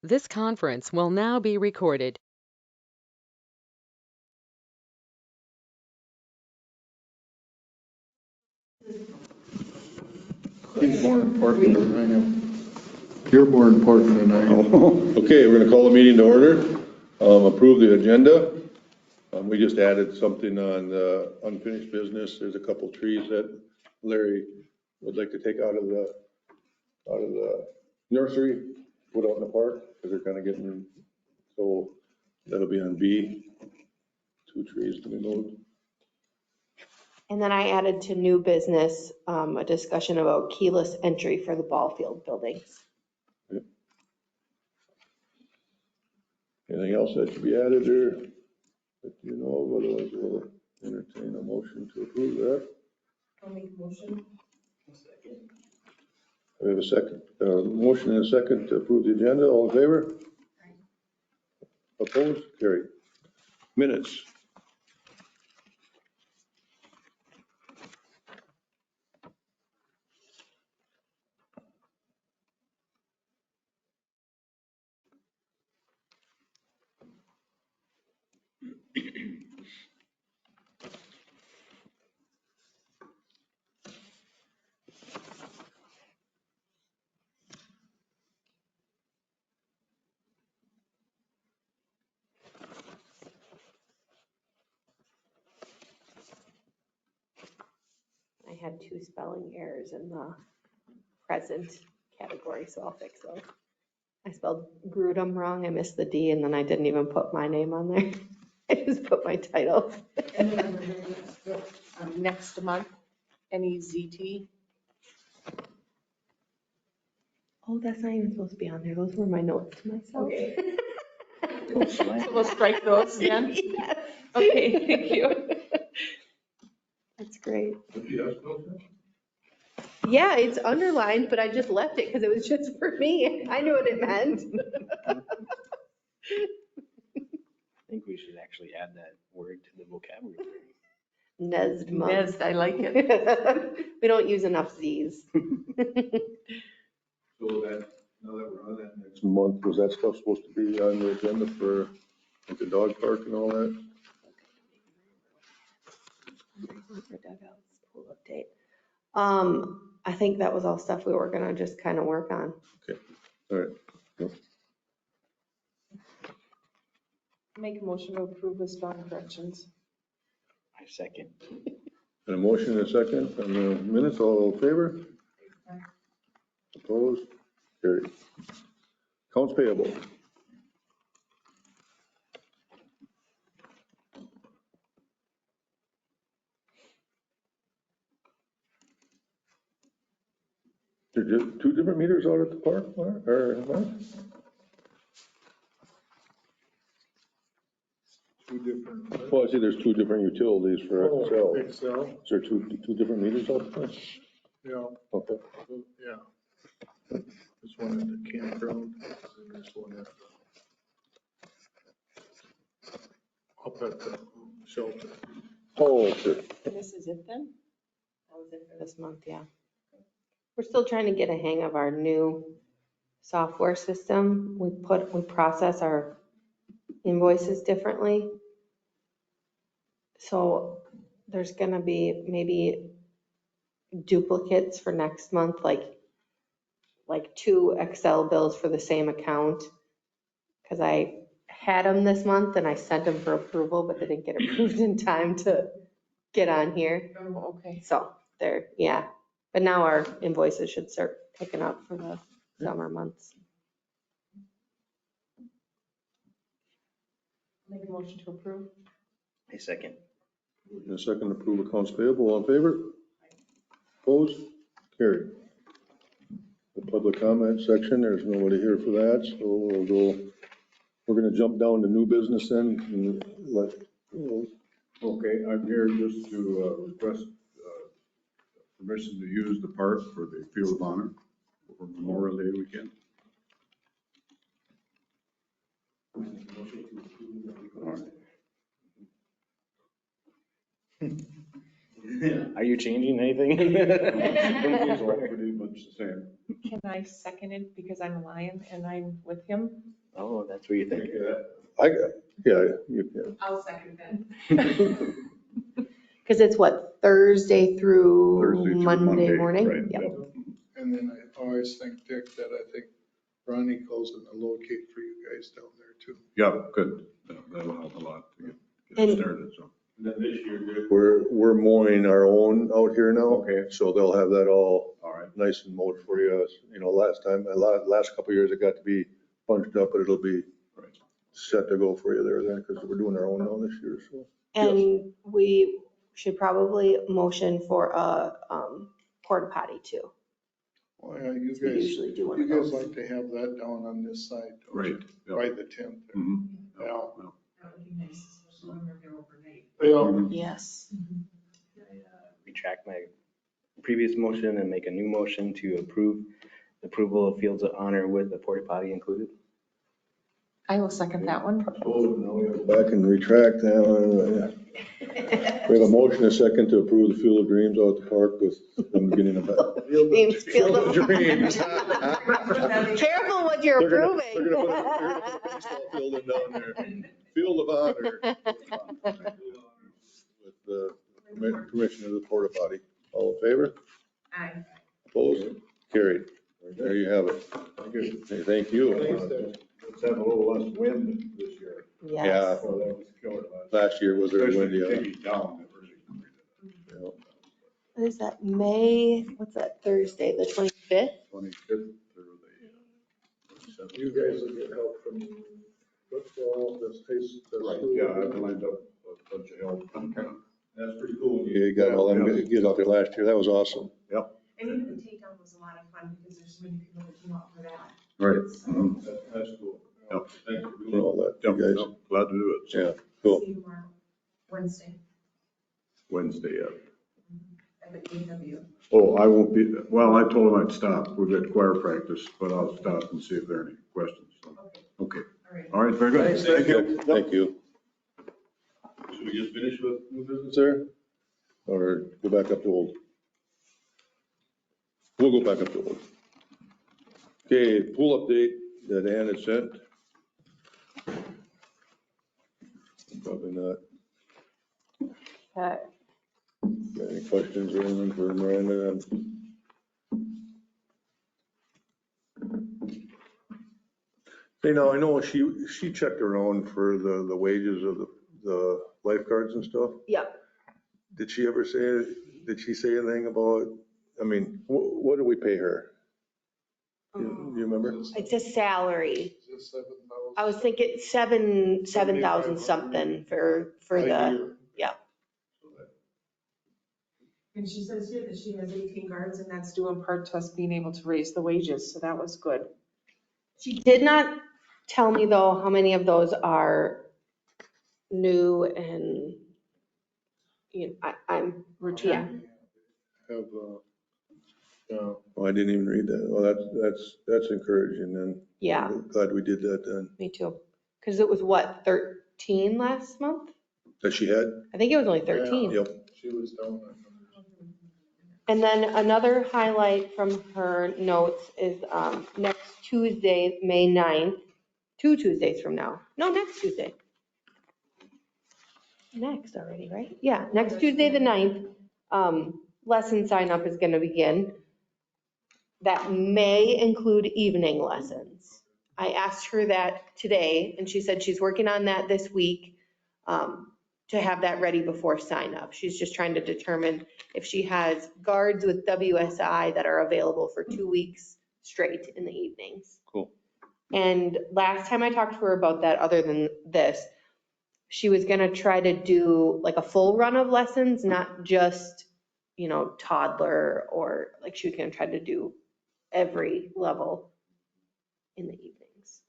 This conference will now be recorded. He's more important than I am. You're more important than I am. Okay, we're gonna call the meeting to order. Approve the agenda. We just added something on unfinished business. There's a couple trees that Larry would like to take out of the nursery, put out in the park, because they're kind of getting, so that'll be on B. 2 trees to be moved. And then I added to new business, a discussion about keyless entry for the ball field buildings. Anything else that should be added or that you know of? Otherwise, we'll entertain a motion to approve that. I'll make a motion. We have a second, motion and a second to approve the agenda. All in favor? Opposed? Carried. Minutes. I had 2 spelling errors in the present category, so I'll fix those. I spelled Grudem wrong. I missed the D, and then I didn't even put my name on there. I just put my title. And then we're doing next month, NEZT. Oh, that's not even supposed to be on there. Those were my notes to myself. Okay. So we'll strike those then? Yes. Okay, thank you. That's great. Yeah, it's underlined, but I just left it because it was just for me. I knew what it meant. I think we should actually add that word to the vocabulary. Nesdmonth. Nest, I like it. We don't use enough Z's. So that, now that we're on that next month, was that stuff supposed to be on the agenda for like the dog park and all that? Pool update. I think that was all stuff we were gonna just kind of work on. All right. Make a motion to approve with strong corrections. I second. And a motion and a second on the minutes, all in favor? Opposed? Carried. Accounts payable. There's just 2 different meters out at the park, or what? 2 different. Well, I see there's 2 different utilities for Excel. Excel, Is there two different meters out there? yeah, Okay. yeah. This one at the campground, and this one at up at the shelter. Oh, okay. And this is it then? That was it for this month, yeah. We're still trying to get a hang of our new software system. We process our invoices differently. So there's gonna be maybe duplicates for next month, like 2 Excel bills for the same account. Because I had them this month and I sent them for approval, but they didn't get approved in time to get on here. Oh, okay. So they're, yeah, but now our invoices should start picking up for the summer months. Make a motion to approve. I second. And a second to approve accounts payable, all in favor? Opposed? Carried. The public comment section, there's nobody here for that, so we're gonna jump down to new business then, and let, Okay, I'm here just to request permission to use the park for the Field of Honor for Memorial Day weekend. All right. Are you changing anything? It's all pretty much the same. Can I second it because I'm a lion and I'm with him? Oh, that's what you think. Yeah, you can. I'll second that. Because it's what, Thursday through Thursday through Monday morning? Right, Yep. yep. And then I always think, Dick, that I think Ronnie calls it a locate for you guys down there too. Yeah, good. That'll help a lot to get And- it started, so. And then this year, Dick, we're mowing our own out here now. Okay. So they'll have that all All right. nice and mowed for you. You know, last couple of years it got to be bunched up, but it'll be Right. set to go for you there then, because we're doing our own now this year, so. And we should probably motion for a porta potty too. Well, yeah, you We guys, usually do one you of guys those. like to have that down on this side. don't Right. you? Yep. By the 10th. Mhm. Yeah. Well, That would be nice, especially when we're there overnight. Yeah. Yes. Retract my previous motion and make a new motion to approve the approval of Fields of Honor with the porta potty included. I will second that one. Oh, now we have to go back and retract that one. We have a motion, a second to approve the Field of Dreams out at the park with them getting a. Dreams, Field of Dreams. Careful what you're They're approving. gonna put a baseball field in down there. Field of Honor. With the permission of the porta potty. All in favor? Aye. Opposed? Carried. There you have it. Thank you. Hey, thank you. Let's have a little less wind this year. Yes. Oh, that was killer Last year was very windy. Especially taking down, it really. What is that, May, what's that, Thursday, the 25th? 25th through the. You guys will get help from football, this case. Right, yeah, I've lined up a bunch of help. That's pretty cool. Yeah, you got all them get out there last year. That was awesome. And even the takedown was a lot of fun because there's so many people that came out for that. Right. That's cool. Yep. Thanks for doing all that, Yep, you guys. yep, glad to do it. So, Yeah, cool. See you tomorrow, Wednesday, Wednesday, yeah. at the KW. Oh, I won't be, well, I told him I'd stop. We've got choir practice, but I'll stop and see if there are any questions. So, Okay, okay. all right. All right, very good. Thank you. Thank you. Should we just finish with new business there? Or go back up to old? We'll go back up to old. Okay, pool update that Ann had sent. Probably not. Okay. Got any questions or anything for Miranda? Hey, now, I know she checked around for the wages of the lifeguards and stuff. Yep. Did she say anything about, I mean, what do we pay her? You remember? It's a salary. Is this 7,000? I was thinking 7,000 something for the, And she says here that she has 18 guards and that's due in part to us being able to raise the wages, so that was good. she did not tell me though how many of those are new and, you know, I'm, yeah. Have, yeah. Oh, I didn't even read that. Well, that's encouraging then. Yeah, Glad we did that then. me too. Because it was what, 13 last month? That she had? I think it was only 13. Yep. She was down. And then another highlight from her notes is next Tuesday, May 9th, 2 Tuesdays from now. No, next Tuesday. Next already, right? Yeah, next Tuesday, the 9th, lesson sign up is going to begin. That may include evening lessons. I asked her that today and she said she's working on that this week to have that ready before sign up. She's just trying to determine if she has guards with WSI that are available for 2 weeks straight in the evenings. Cool. And last time I talked to her about that, other than this, she was gonna try to do like a full run of lessons, not just, you know, toddler, or like she was gonna try to do every level in the evenings.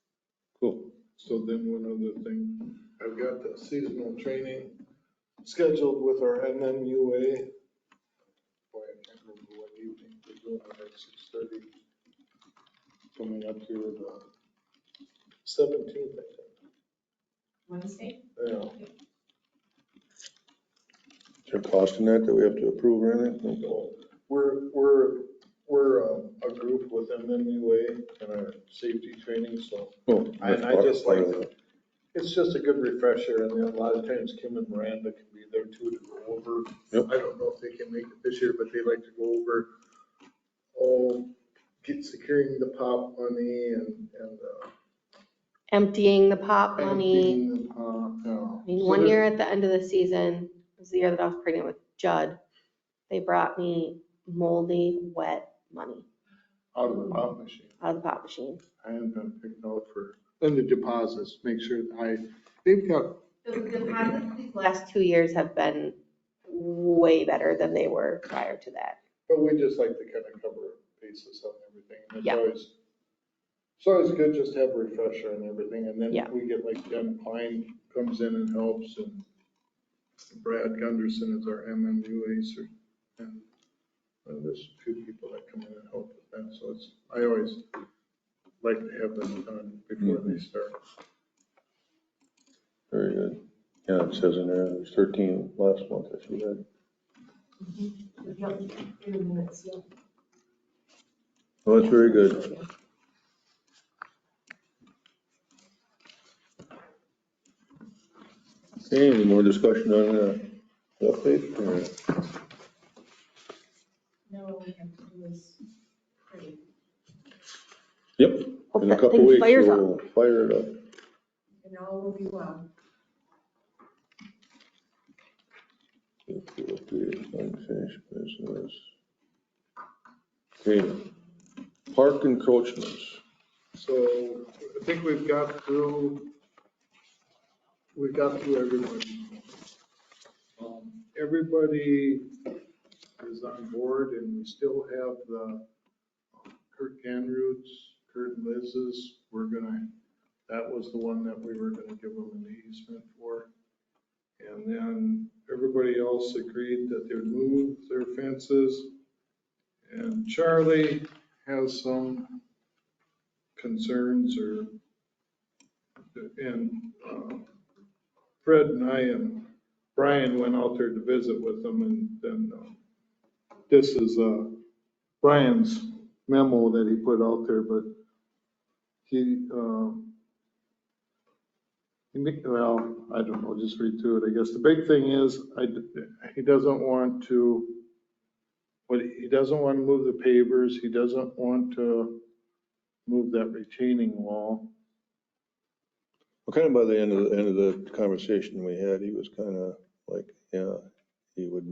Cool. So then one other thing, I've got the seasonal training scheduled with our MMUA. Boy, I can't remember what evening we're doing it at 6:30. Coming up here the 17th, I Wednesday? think. Yeah. there cost in that we have to approve or anything? We're a group with MMUA and our safety training, so Oh, that's And I just part of like- that. it's just a good refresher, and then a lot of times Kim and Miranda can be there too to go over. Yep. I don't know if they can make it this year, but they like to go over, securing the pop money and Emptying the pot money. emptying the pot, yeah. I mean, So one there- year at the end of the season, was the year that I was pregnant with Judd, they brought me moldy, wet money Out of the pop machine. out of the pop machine. I haven't been picked out for, and the deposits, make sure they've got, The deposits these last 2 years have been way better than they were prior to that. but we just like to kind of cover bases on everything. And Yeah. It's always good just to have a refresher on everything, and then Yeah. we get like Jen Klein comes in and helps, and Brad Gunderson is our MMUA, and there's a few people that come in and help with that, so I always like to have them done before they start. Very good. Yeah, it says in there, there's 13 last month, I see that. In the minutes, yeah. Well, that's very good. Okay, any more discussion on the update? or- Now all we have to do is pray. Yep, Hope in a that couple thing weeks, fires up. we'll fire it up. And all will be well. Unfinished business. Okay, park encroachments. So I think we've got through everybody. Everybody is on board, and we still have the Kurt Ganrud's, Kurt and Liz's. That was the one that we were gonna give them an easement for. And then everybody else agreed that they would move their fences. And Charlie has some concerns and Fred and I and Brian went out there to visit with them, and then this is Brian's memo that he put out there, but well, I don't know, just read through it, I guess. The big thing is, he doesn't want to move the pavers, he doesn't want to move that retaining wall. Well, kind of by the end of the conversation we had, he was kind of like, yeah, he would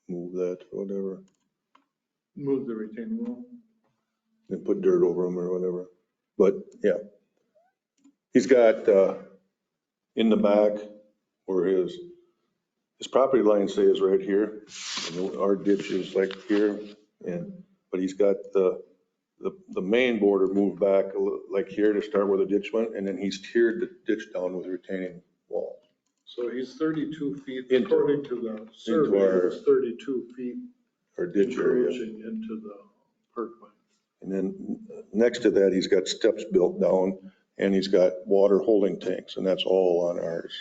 move that or whatever, Move the retaining wall? and put dirt over them or whatever. But, yeah. He's got, in the back where his property line say is right here, and our ditch is like here, but he's got the main border moved back like here to start where the ditch went, and then he's tiered the ditch down with a retaining wall. So he's 32 feet, Into- according to the survey, our- it's 32 feet Or ditch area. encroaching into the parkland. And then next to that, he's got steps built down, and he's got water holding tanks, and that's all on ours.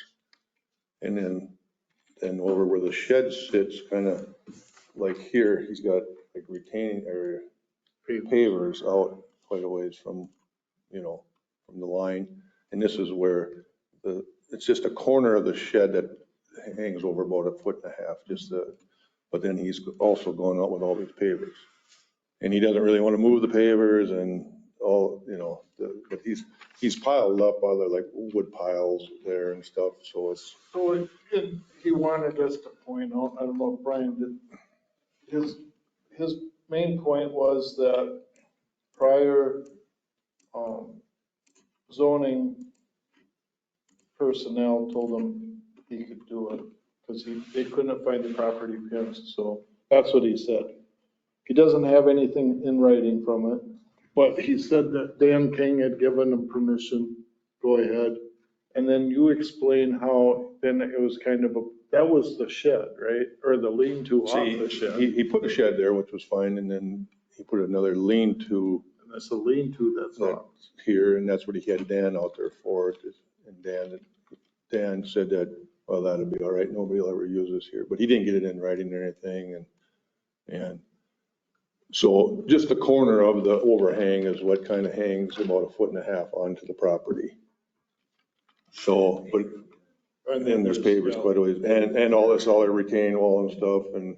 And then over where the shed sits, kind of like here, he's got like retaining area pavers out quite a ways from the line. And this is where it's just a corner of the shed that hangs over about 1.5 feet, but then he's also going out with all these pavers. And he doesn't really want to move the pavers and all, but he's piled up other like wood piles there and stuff, so it's. So he wanted us to point out, I don't know if Brian did, his main point was that prior zoning personnel told him he could do it because they couldn't find the property pins, so that's what he said. He doesn't have anything in writing from it, but he said that Dan King had given him permission, go ahead. And then you explain how, then it was kind of that was the shed, right? Or the lean-to off the shed. He put a shed there, which was fine, and then he put another lean-to And that's a lean-to that's off. here, and that's what he had Dan out there for. And Dan said that well, that'd be all right, nobody will ever use this here, but he didn't get it in writing or anything, and so just the corner of the overhang is what kind of hangs about 1.5 feet onto the property. So, but, and then there's pavers quite a ways, and all this, all the retaining wall and stuff, and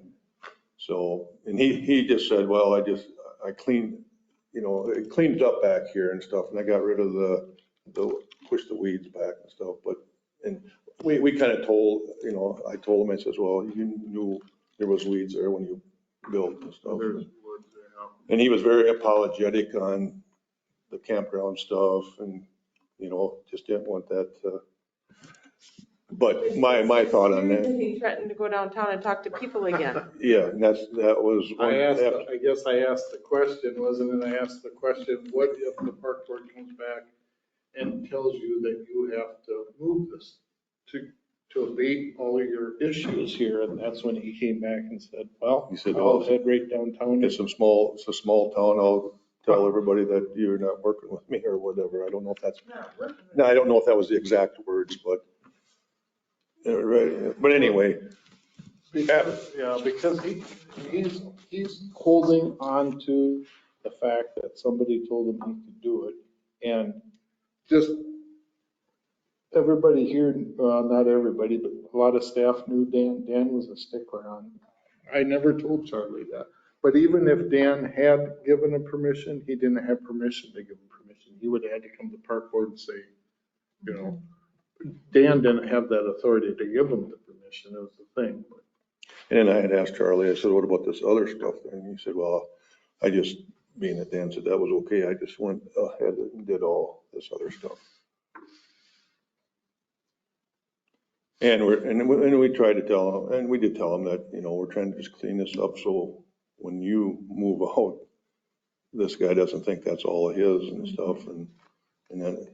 so, and he just said, well, I cleaned, it cleaned up back here and stuff, and I got rid of pushed the weeds back and stuff, but, and we kind of told, I told him, I says, well, you knew there was weeds there when you built and stuff. And he was very apologetic on the campground stuff and, just didn't want that but my thought on that, He threatened to go downtown and talk to people again. yeah, and that was. I guess I asked the question, wasn't it? I asked the question, what if the park board comes back and tells you that you have to move this to abate all of your issues here? And that's when he came back and said, well, He said, I'll well, head right downtown. it's a small town, I'll tell everybody that you're not working with me or whatever. I don't know if that's, no, I don't know if that was the exact words, but, right, but anyway. Because he's holding on to the fact that somebody told him he could do it. And just everybody here, not everybody, but a lot of staff knew Dan. Dan was a stickler on it. I never told Charlie that. But even if Dan had given him permission, he didn't have permission to give him permission. He would have had to come to park board and say, Dan didn't have that authority to give him the permission, is the thing. And I had asked Charlie, I said, what about this other stuff? And he said, well, I just, being that Dan said that was okay, I just went ahead and did all this other stuff. And we tried to tell him, and we did tell him that, we're trying to just clean this up so when you move out, this guy doesn't think that's all of his and stuff. And then,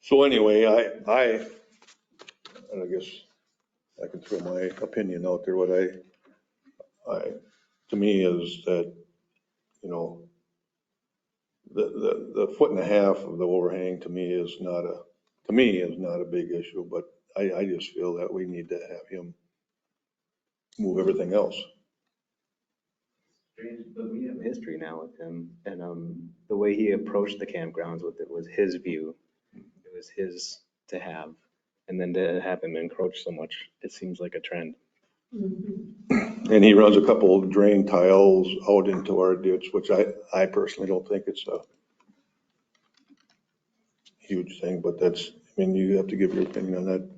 so anyway, I guess I can throw my opinion out there. What to me is that, the 1.5 feet of the overhang to me is not a big issue, but I just feel that we need to have him move everything else. But we have history now with him, and the way he approached the campgrounds with it was his view. It was his to have, and then to have him encroach so much, it seems like a trend. And he runs a couple of drain tiles out into our ditch, which I personally don't think it's a huge thing, but you have to give your opinion on that,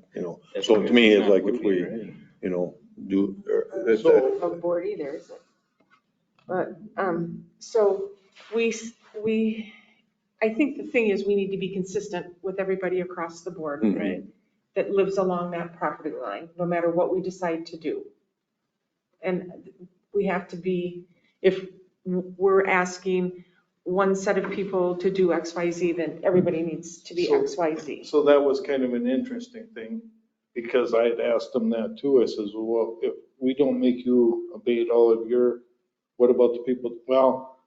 So to me, it's like if we, do. It's not above board either, is it? But, so I think the thing is we need to be consistent with everybody across the board, Mhm. right? That lives along that property line, no matter what we decide to do. And we have to be, if we're asking one set of people to do X, Y, Z, then everybody needs to be X, Y, Z. So that was kind of an interesting thing, because I had asked him that too. I says, well, if we don't make you abate all of what about the people? Well,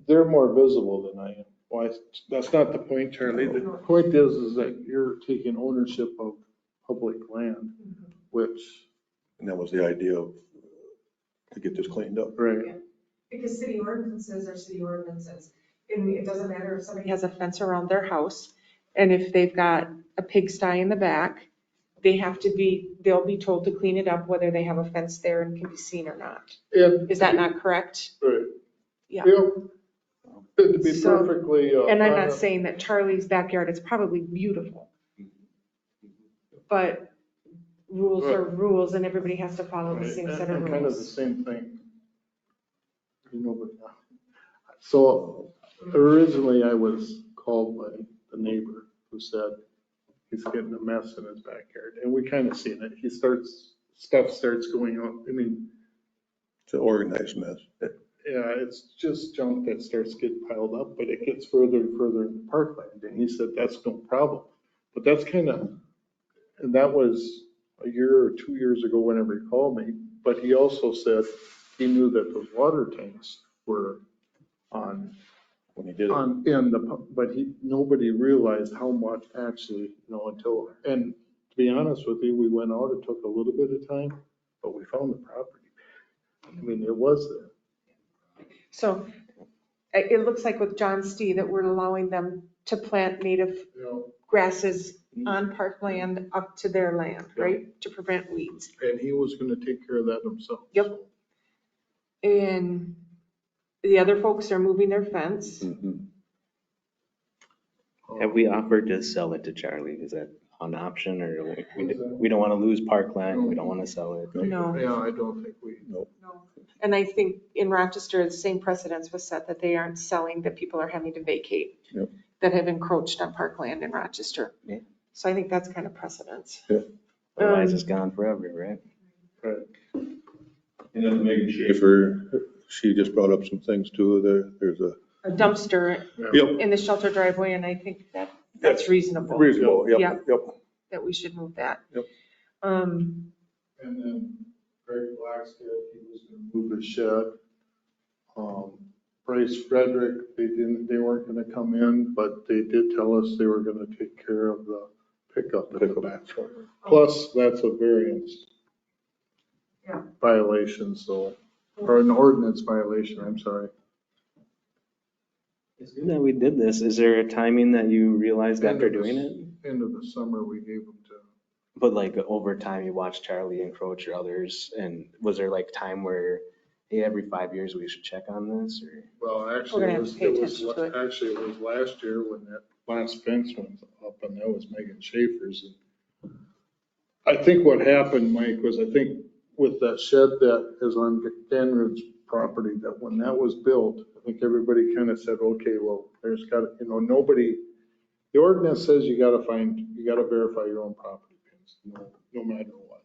they're more visible than I am. Why? That's not the point, Charlie. The point is that you're taking ownership of public land, which. And that was the idea to get this cleaned up. Right. Because city ordinances are city ordinances. And it doesn't matter if somebody has a fence around their house, and if they've got a pigsty in the back, they'll be told to clean it up, whether they have a fence there and can be seen or not. Is that not correct? Right. Yeah. To be So, perfectly. And I'm not honest, saying that Charlie's backyard is probably beautiful, but rules are rules and everybody has to follow the same set of and kind of the rules. same thing. So originally I was called by the neighbor who said he's getting a mess in his backyard, and we kind of seen it. Stuff starts going on. I mean, It's an organized mess. yeah, it's just junk that starts getting piled up, but it gets further and further in the parkland. And he said, that's no problem. But that's and that was a year or 2 years ago whenever he called me. But he also said he knew that those water tanks were on, When he did it. but nobody realized how much actually, until, and to be honest with you, we went out, it took a little bit of time, but we found the property. I mean, it was there. So it looks like with John Stee that we're allowing them to plant native You know, grasses on parkland up to their land, right? To prevent weeds. and he was gonna take care of that himself. Yep. And the other folks are moving their fence. Have we offered to sell it to Charlie? Is that an option, or we don't want to lose parkland, we don't want to sell it? No. Yeah, I don't think we, No. And I think in Rochester, the same precedence was set that they aren't selling, that people are having to vacate. Yep. That have encroached on parkland in Rochester. Yeah. So I think that's kind of precedence. Otherwise, it's gone forever, right? right. And then Megan Schaefer, she just brought up some things too. There's a. A dumpster Yep. in the shelter driveway, and I think that's reasonable. Reasonable, Yeah. yep. That we should move that. Yep. And then Greg Blacksted, he was gonna move the shed. Bryce Frederick, they weren't gonna come in, but they did tell us they were gonna take care of the pickup at the back. Plus, that's a variance. Yeah. Violation, so, or an ordinance violation, I'm sorry. It's good that we did this. Is there a timing that you realized after doing it? End of the summer, we gave them to. But like over time, you watched Charlie encroach or others, and was there like time where, hey, every 5 years we should check on this, or? Well, We're actually, gonna it have was, to pay attention to it. actually, it was last year when that last fence went up, and that was Megan Schaefer's. And I think what happened, Mike, was I think with that shed that is on Danridge's property, that when that was built, I think everybody kind of said, okay, well, there's got, nobody, the ordinance says you gotta verify your own property pins, no matter what.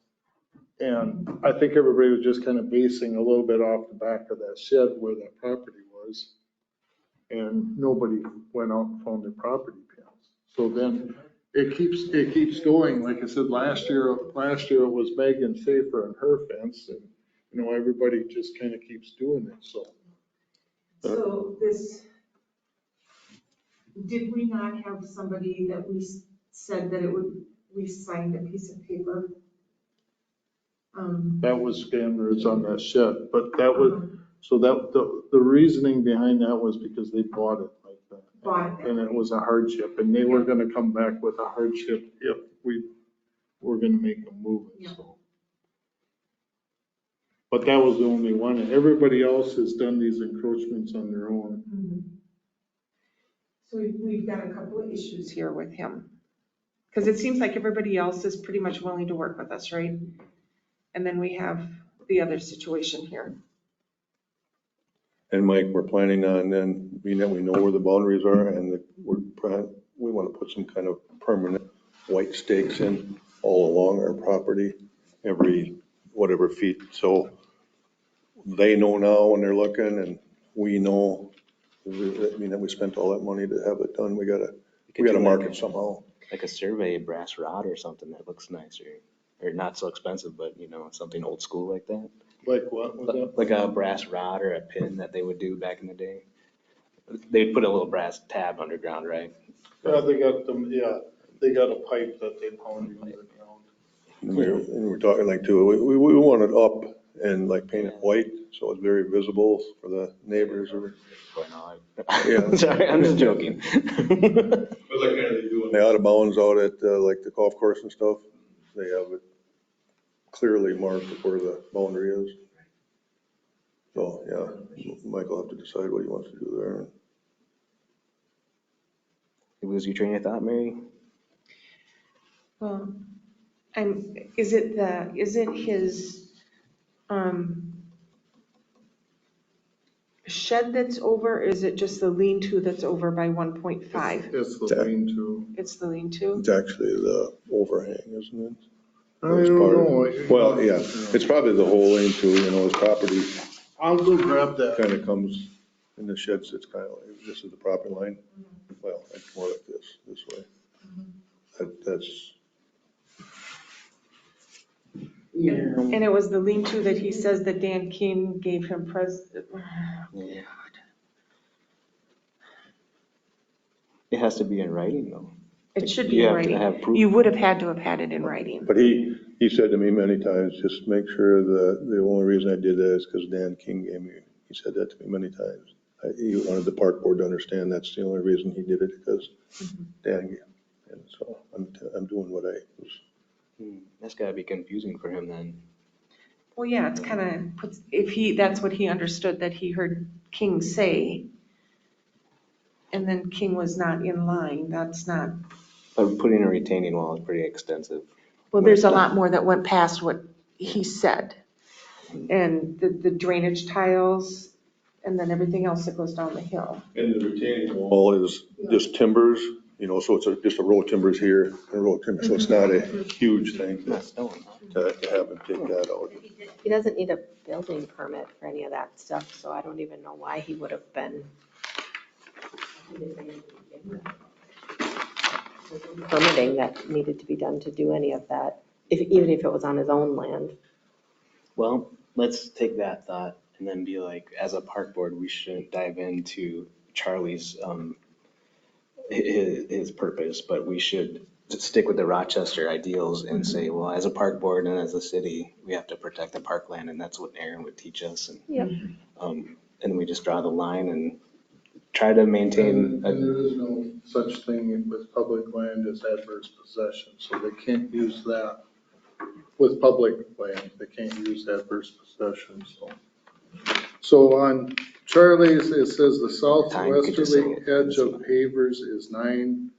And I think everybody was just kind of basing a little bit off the back of that shed where that property was. And nobody went out and found their property pins. So then it keeps going. Like I said, last year it was Megan Schaefer and her fence, and, everybody just kind of keeps doing it, so. So did we not have somebody that we said that we signed a piece of paper? That was standards on that shed, but that was, so that, the reasoning behind that was because they bought it like that. Bought it. And it was a hardship, and they were gonna come back with a hardship if we were gonna make them move it, so. But that was the only one, and everybody else has done these encroachments on their own. So we've got a couple of issues here with him. Because it seems like everybody else is pretty much willing to work with us, right? And then we have the other situation here. And Mike, we're planning on then, being that we know where the boundaries are, and we want to put some kind of permanent white stakes in all along our property, every whatever feet. So they know now when they're looking, and we know, that we spent all that money to have it done. We gotta mark it somehow. Like a survey brass rod or something that looks nice, or not so expensive, but something old school like that. Like what was that? Like a brass rod or a pin that they would do back in the day. They'd put a little brass tab underground, right? Yeah, they got a pipe that they pound you underground. And we're talking like too, we want it up and like painted white, so it's very visible for the neighbors or. Yeah. Sorry, I'm just joking. But like kind of they do on the out of bounds out at like the golf course and stuff, they have it clearly marked where the boundary is. So, yeah, Mike will have to decide what he wants to do there. Was your train of thought, Mary? Well, is it his, shed that's over, or is it just the lean-to that's over by 1.5? It's the lean-to. It's the lean-to? It's actually the overhang, isn't it? I don't know. Well, yeah, it's probably the whole lane too, his property I'll go grab that. kind of comes in the sheds, it's kind of like, this is the property line. Well, it's more like this way. That's. And it was the lean-to that he says that Dan King gave him It has to be in writing though. It should be You in have to writing. have proof. You would have had to have had it in writing. But he said to me many times, just make sure the only reason I did that is because Dan King gave me, he said that to me many times. He wanted the park board to understand that's the only reason he did it, because Dan gave. And so I'm doing what I was. That's gotta be confusing for him then. Well, yeah, it's kind of, if that's what he understood, that he heard King say, and then King was not in line, that's not, But putting a retaining wall is pretty extensive. well, there's a lot more that went past what he said. And the drainage tiles, and then everything else that goes down the hill. And the retaining wall is just timbers, so it's just a row of timbers here and a row of timbers, so it's not a huge thing Not stone. to have him take that out. He doesn't need a building permit for any of that stuff, so I don't even know why he would have been. Permitting that needed to be done to do any of that, even if it was on his own land. Well, let's take that thought and then be like, as a park board, we shouldn't dive into Charlie's, his purpose, but we should stick with the Rochester ideals and say, well, as a park board and as a city, we have to protect the parkland, and that's what Aaron would teach us. And, Yep. and we just draw the line and try to maintain. And there is no such thing with public land as adverse possession, so they can't use that. With public land, they can't use adverse possession, so. So on Charlie's, it says the southwesterly edge of pavers is 9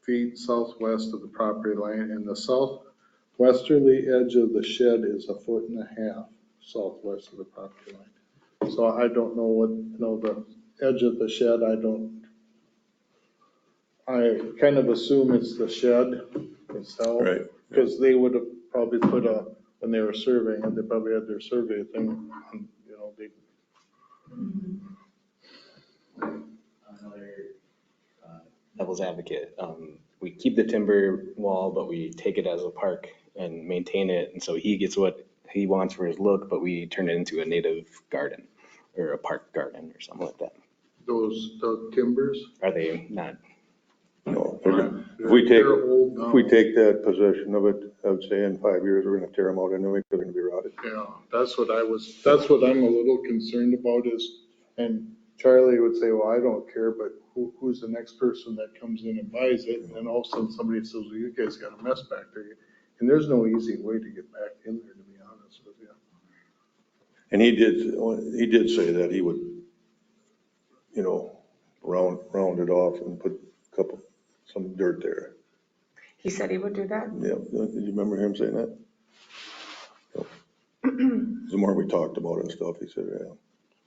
feet southwest of the property line, and the southwesterly edge of the shed is 1.5 feet southwest of the property line. So I don't know what, the edge of the shed, I kind of assume it's the shed itself. Right. Because they would have probably put when they were surveying, and they probably had their survey thing, they. Another devil's advocate, we keep the timber wall, but we take it as a park and maintain it, and so he gets what he wants for his look, but we turn it into a native garden or a park garden or something like that. The timbers? Are they not? No, if we take that possession of it, I would say in 5 years, we're gonna tear them out anyway, they're gonna be rotted. Yeah, that's what I'm a little concerned about is, and Charlie would say, well, I don't care, but who's the next person that comes in and buys it? And then all of a sudden somebody says, well, you guys got a mess back there. And there's no easy way to get back in there, to be honest with you. And he did say that he would, round it off and put some dirt there. He said he would do that? Yeah, did you remember him saying that? The more we talked about it and stuff, he said, yeah.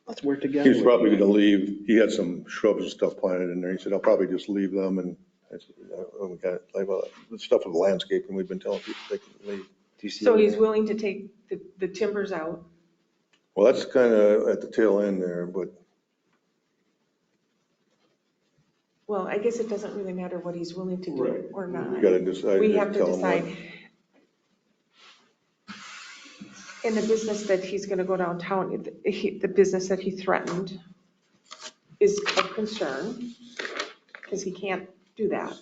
Let's work together. He was probably gonna leave, he had some shrubs and stuff planted in there, he said, I'll probably just leave them, and I said, we got, like, the stuff with landscaping, we've been telling people they can leave. Do you see? So he's willing to take the timbers out? Well, that's kind of at the tail end there, but Well, I guess it doesn't really matter what he's willing to do or not. we gotta decide. We have to tell him what. decide. In the business that he's gonna go downtown, the business that he threatened is of concern, because he can't do that.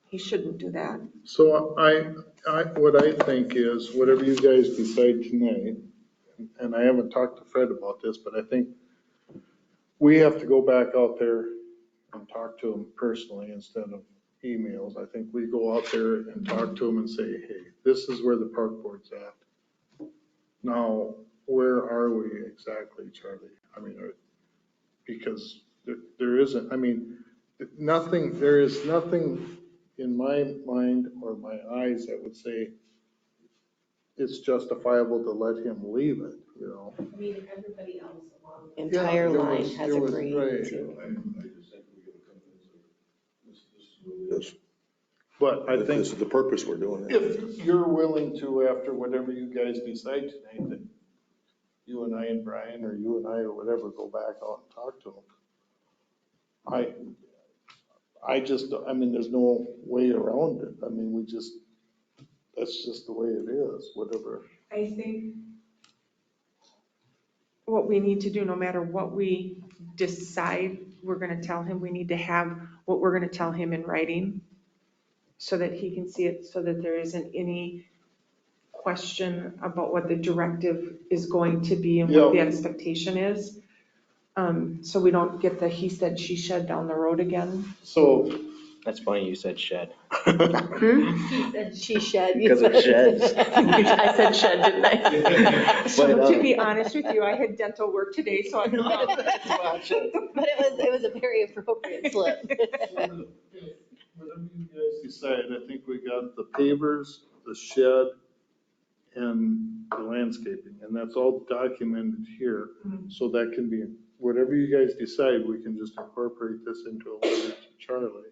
He shouldn't do that. So what I think is, whatever you guys decide tonight, and I haven't talked to Fred about this, but I think we have to go back out there and talk to him personally instead of emails. I think we go out there and talk to him and say, hey, this is where the park board's at. Now, where are we exactly, Charlie? I mean, because there isn't, there is nothing in my mind or my eyes that would say it's justifiable to let him leave it, I mean, everybody else along the entire line has agreed right. to. This But I think is the purpose we're doing it. if you're willing to, after whatever you guys decide tonight, that you and I and Brian, or you and I, or whatever, go back out and talk to him. There's no way around it. That's just the way it is, whatever. I think what we need to do, no matter what we decide we're gonna tell him, we need to have what we're gonna tell him in writing so that he can see it, so that there isn't any question about what the directive is going to be and what the Yeah. expectation is. So we don't get the he said, she said down the road again. So, That's funny, you said shed. He said she shed. you Because of said- sheds. I said shed, didn't I? So to be honest with you, I had dental work today, so I'm not. But it was a very appropriate slip. whatever you guys decide, I think we got the pavers, the shed, and the landscaping, and that's all documented here. So that can be, whatever you guys decide, we can just incorporate this into a letter to Charlie,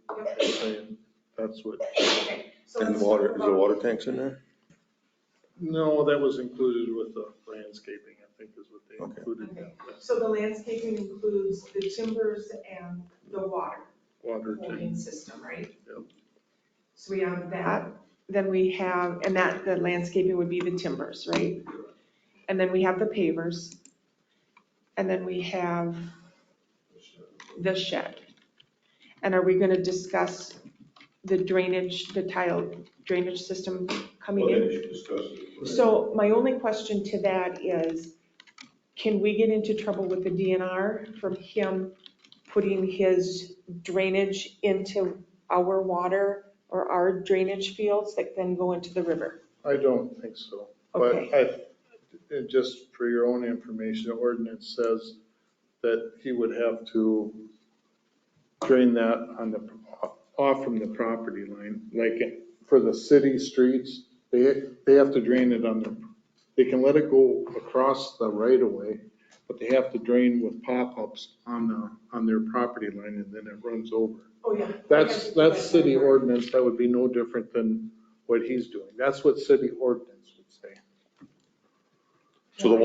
saying that's what. And water, is there water tanks in there? No, that was included with the landscaping, I think is what they Okay. included. Okay. So the landscaping includes the timbers and the water Water holding tank. system, right? Yep. So we have that, then we have, and that, the landscaping would be the timbers, right? And then we have the pavers. And then we have the shed. And are we gonna discuss the drainage, the tile drainage system coming in? So my only question to that is, can we get into trouble with the DNR from him putting his drainage into our water or our drainage fields that then go into the river? I don't think so. Okay. But just for your own information, the ordinance says that he would have to drain that off from the property line. Like for the city streets, they have to drain it they can let it go across the right of way, but they have to drain with pop-ups on their property line, and then it runs over. Oh, yeah. That's city ordinance. That would be no different than what he's doing. That's what city ordinance would say. So the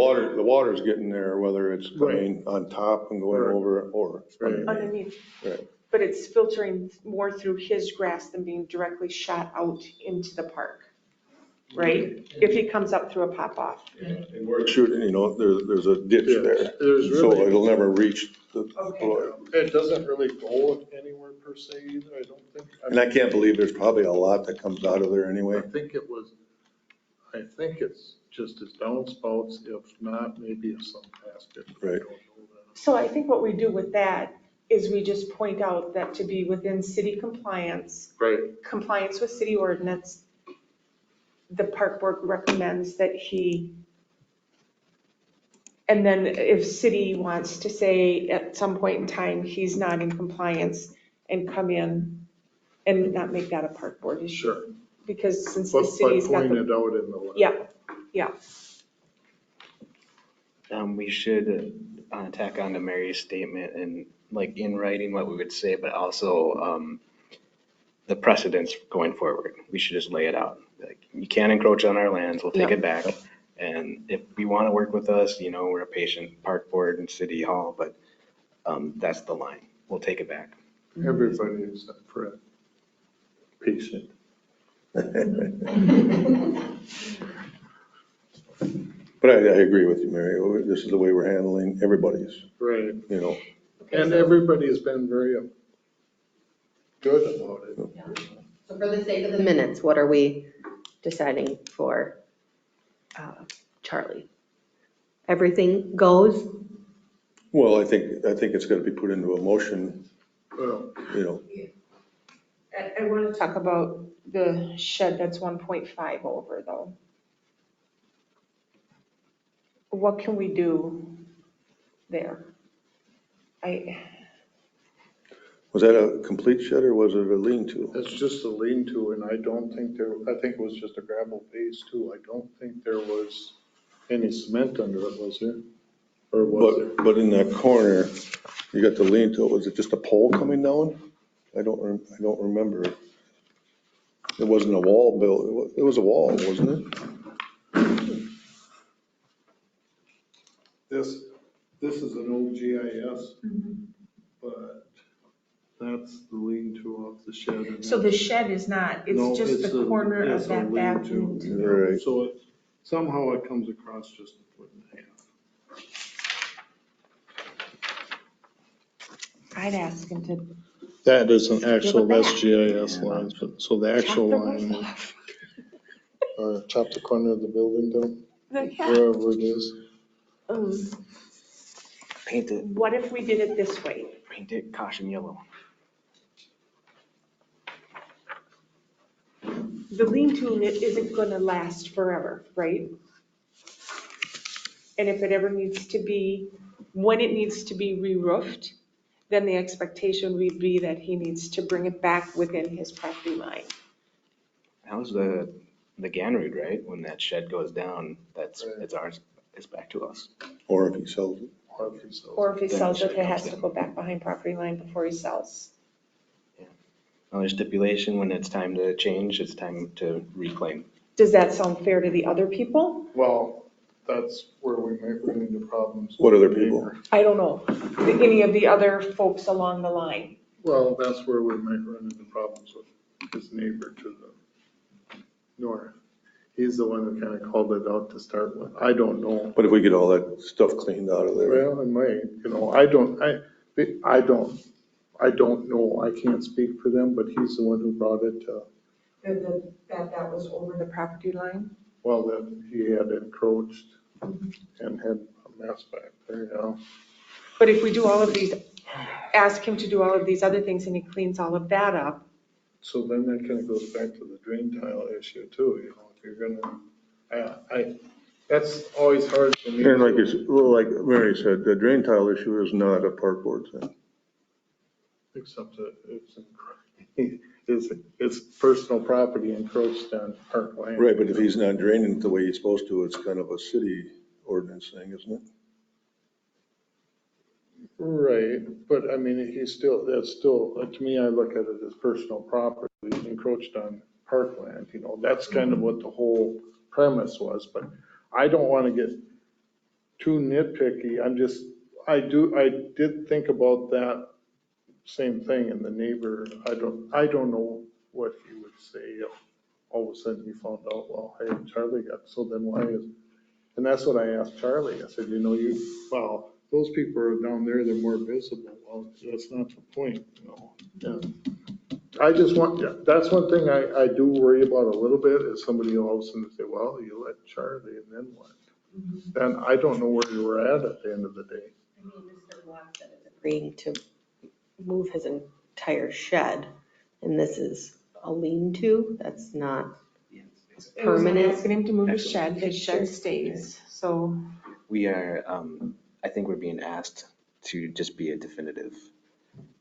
water's getting there, whether it's coming on top and going Right. over or Right. Underneath. Right. But it's filtering more through his grass than being directly shot out into the park, right? If he comes up through a pop-off. And we're shooting, there's a ditch Yeah, there, there's so really- it'll never reach the. Okay. It doesn't really go anywhere per se either, I don't think. And I can't believe there's probably a lot that comes out of there anyway. I think it's just as downspouts, if not, maybe some past it. I Right. don't know that. So I think what we do with that is we just point out that to be within city compliance with city ordinance, the park board recommends that he, and then if city wants to say at some point in time, he's not in compliance and come in and not make that a park board issue. Sure, Because since the but city's got point the, it out in the letter. yeah, We should tack on to Mary's statement and like in writing what we would say, but also the precedents going forward. We should just lay it out. Like, you can't encroach on our lands, we'll take Yeah. it back. And if you want to work with us, we're a patient park board and city hall, but that's the line. We'll take it back. Everybody except Fred. Patient. But I agree with you, Mary. This is the way we're handling everybody's, Right, and so- everybody's been very good about it. So for the sake of the minutes, what are we deciding for Charlie? Everything goes? Well, I think it's gonna be put into a motion, Well, I want to talk about the shed that's 1.5 over though. What can we do there? was that a complete shed or was it a lean-to? it's just a lean-to, and I think it was just a gravel base too. I don't think there was any cement under it, was there? Or was there? But in that corner, you got the lean-to, was it just a pole coming down? I don't remember. It wasn't a wall built, it was a wall, wasn't it? This is an old GIS, but that's the lean-to of the shed. and So the shed is not, No, it's just the corner it's of a that back lean-to. lean-to. Right. So somehow it comes across just a foot and a half. I'd ask him to That isn't actual, back. that's GIS lines, but, so the chop actual the line, roof off. or chop the corner of the building down, Yeah. wherever it is. Paint it, What if we did it this way? paint it caution yellow. The lean-to isn't gonna last forever, right? And if it ever needs to be, when it needs to be re-roofed, then the expectation would be that he needs to bring it back within his property line. How's the Ganroot, right? When that shed goes down, that's, Right. it's ours, it's back to us. Or if he sells it. Or if he sells Or if he Then sells the it, shed it has comes to in. go back behind property line before he sells. Another stipulation, when it's time to change, it's time to reclaim. Does that sound fair to the other people? Well, that's where we might run into problems. What with other the people? neighbor. I don't know. Any of the other folks along the line? Well, that's where we might run into problems with his neighbor to the north. He's the one who kind of called it out to start with. I don't know. But if we get all that stuff cleaned out of there, Well, it might, you know, I don't know. I can't speak for them, but he's the one who brought it to, That was over the property line? well, that he had encroached and had a mess back there, you know. But if we do all of these, ask him to do all of these other things and he cleans all of that up, So then that kind of goes back to the drain tile issue too, you know, if you're gonna, that's always hard for me. and like you, well, like Mary said, the drain tile issue is not a park board thing. Except that it's personal property encroached on park land. Right, but if he's not draining it the way he's supposed to, it's kind of a city ordinance thing, isn't it? Right, but I mean, that's still, to me, I look at it as personal property, He's encroached on parkland, you know, that's kind of what the whole premise was, but I don't want to get too nitpicky, I did think about that same thing, and the neighbor, I don't know what he would say if all of a sudden he found out, well, hey, Charlie got, so then why is, and that's what I asked Charlie, I said, you know, well, those people are down there, they're more visible. Well, that's not the point, you know. And I just that's one thing I do worry about a little bit is somebody all of a sudden say, well, you let Charlie and then what? Then I don't know where you were at the end of the day. I mean, Mr. Blackstead is agreeing to move his entire shed, and this is a lean-to, that's not permanent. Asking him to move his shed, his shed stays, so. We are, I think we're being asked to just be a definitive.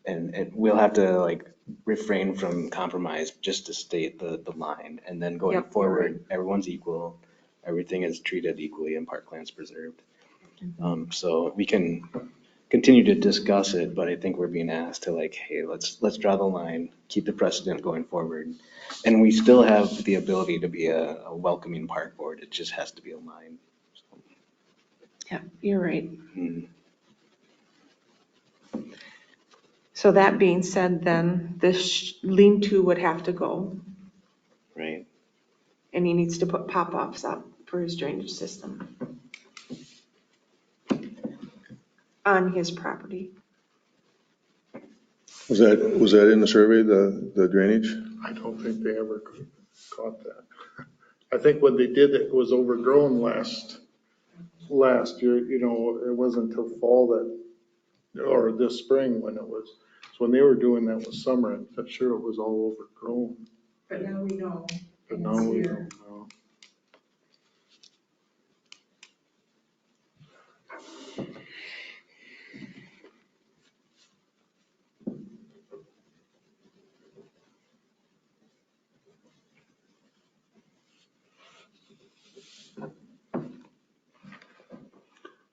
And we'll have to like refrain from compromise just to state the line. And then going Yep. forward, everyone's equal, everything is treated equally and parkland's preserved. So we can continue to discuss it, but I think we're being asked to like, hey, let's draw the line, keep the precedent going forward. And we still have the ability to be a welcoming park board. It just has to be a line. Yeah, you're right. Mm. So that being said, then this lean-to would have to go, Right. and he needs to put pop-offs up for his drainage system on his property. Was that in the survey, the drainage? I don't think they ever caught that. I think when they did, it was overgrown last year, you know, it wasn't until fall or this spring when it was, so when they were doing that was summer, I'm sure it was all overgrown, But now we know. but and now it's we here. don't know.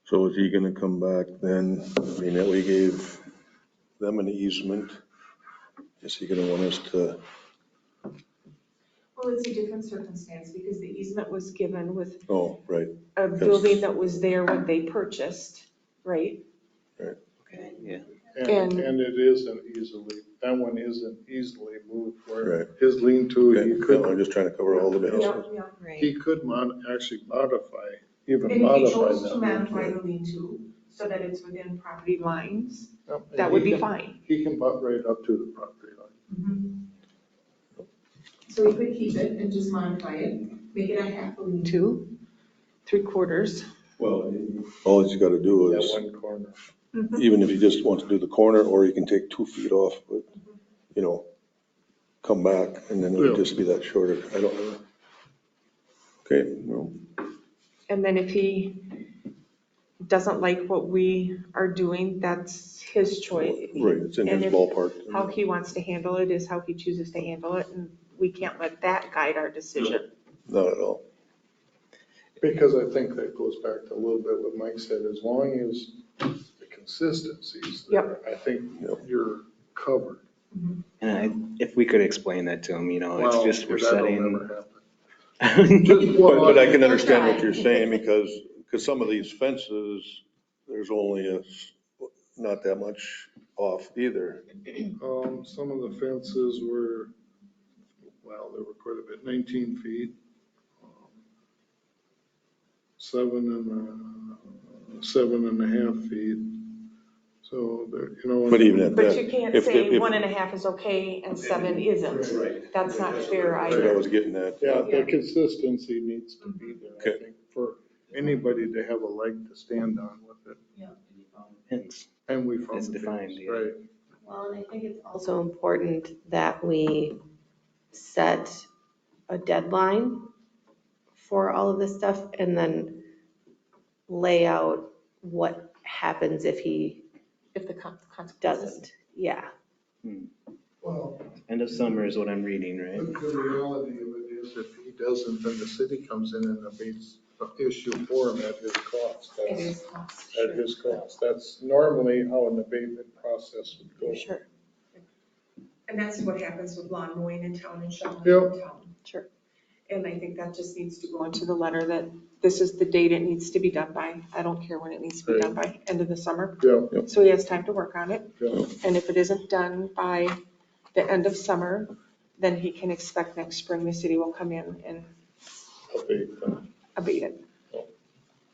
So is he gonna come back then, I mean, that we gave them an easement? Is he gonna want us to, Well, it's a different circumstance because the easement was given with oh, right, a building that was there when they purchased, right? Okay, yeah. And And- it isn't easily, that one isn't easily moved where Right. his lean-to, okay, he no, I'm could, just trying to cover all the bases. he could actually modify, even And if he modify chose to that. modify lean-to. the lean-to, so that it's within property lines, Yep, and that would he be can- fine. He can butt right up to the property line. So we could keep it and just modify it, make it a half a lean-to. 2, 3/4. Well, all he's gotta do That is, one corner. even if he just wants to do the corner, or he can take 2 feet off, but, you know, come back, and then it would just be that shorter, I don't know. Okay, well, And then if he doesn't like what we are doing, that's his choice. right, it's in And his if- ballpark. How he wants to handle it is how he chooses to handle it, and we can't let that guide our decision. Not at all. Because I think that goes back to a little bit what Mike said, as long as the consistency's there, I think you're covered. And if we could explain that to him, you know, it's Well, just we're that'll setting. never happen. But I can understand what you're saying, because some of these fences, there's only not that much off either. Some of the fences were, well, they were quite a bit, 19 feet. 7.5 feet. So, you know. But even at But that. you can't if- say if- 1.5 is okay and 7 isn't. That's not fair That's what I either. was getting at. Yeah, the consistency needs to be there, I Okay. think, for anybody to have a leg to stand on with it. It's And we found. It's defined, things, yeah. Right. Well, and I think it's also important that we set a deadline for all of this stuff and then lay out what happens if he If the consequences. doesn't. Yeah. Well, end of summer is what I'm reading, right? the reality of it is if he doesn't, then the city comes in and abates the issue for him at his cost. It That's- is cost. At his cost. That's normally how an abatement process would go. Sure, And that's what happens with lawn mowing in town and shoveling Yep. in town. sure. And I think that just needs to go Go into the letter that this is the date it needs to be done by. I don't care when it needs to be done by, end of the summer. Yeah, So he has time to work on it. yeah. And if it isn't done by the end of summer, then he can expect next spring the city will come in and Abate them. abate it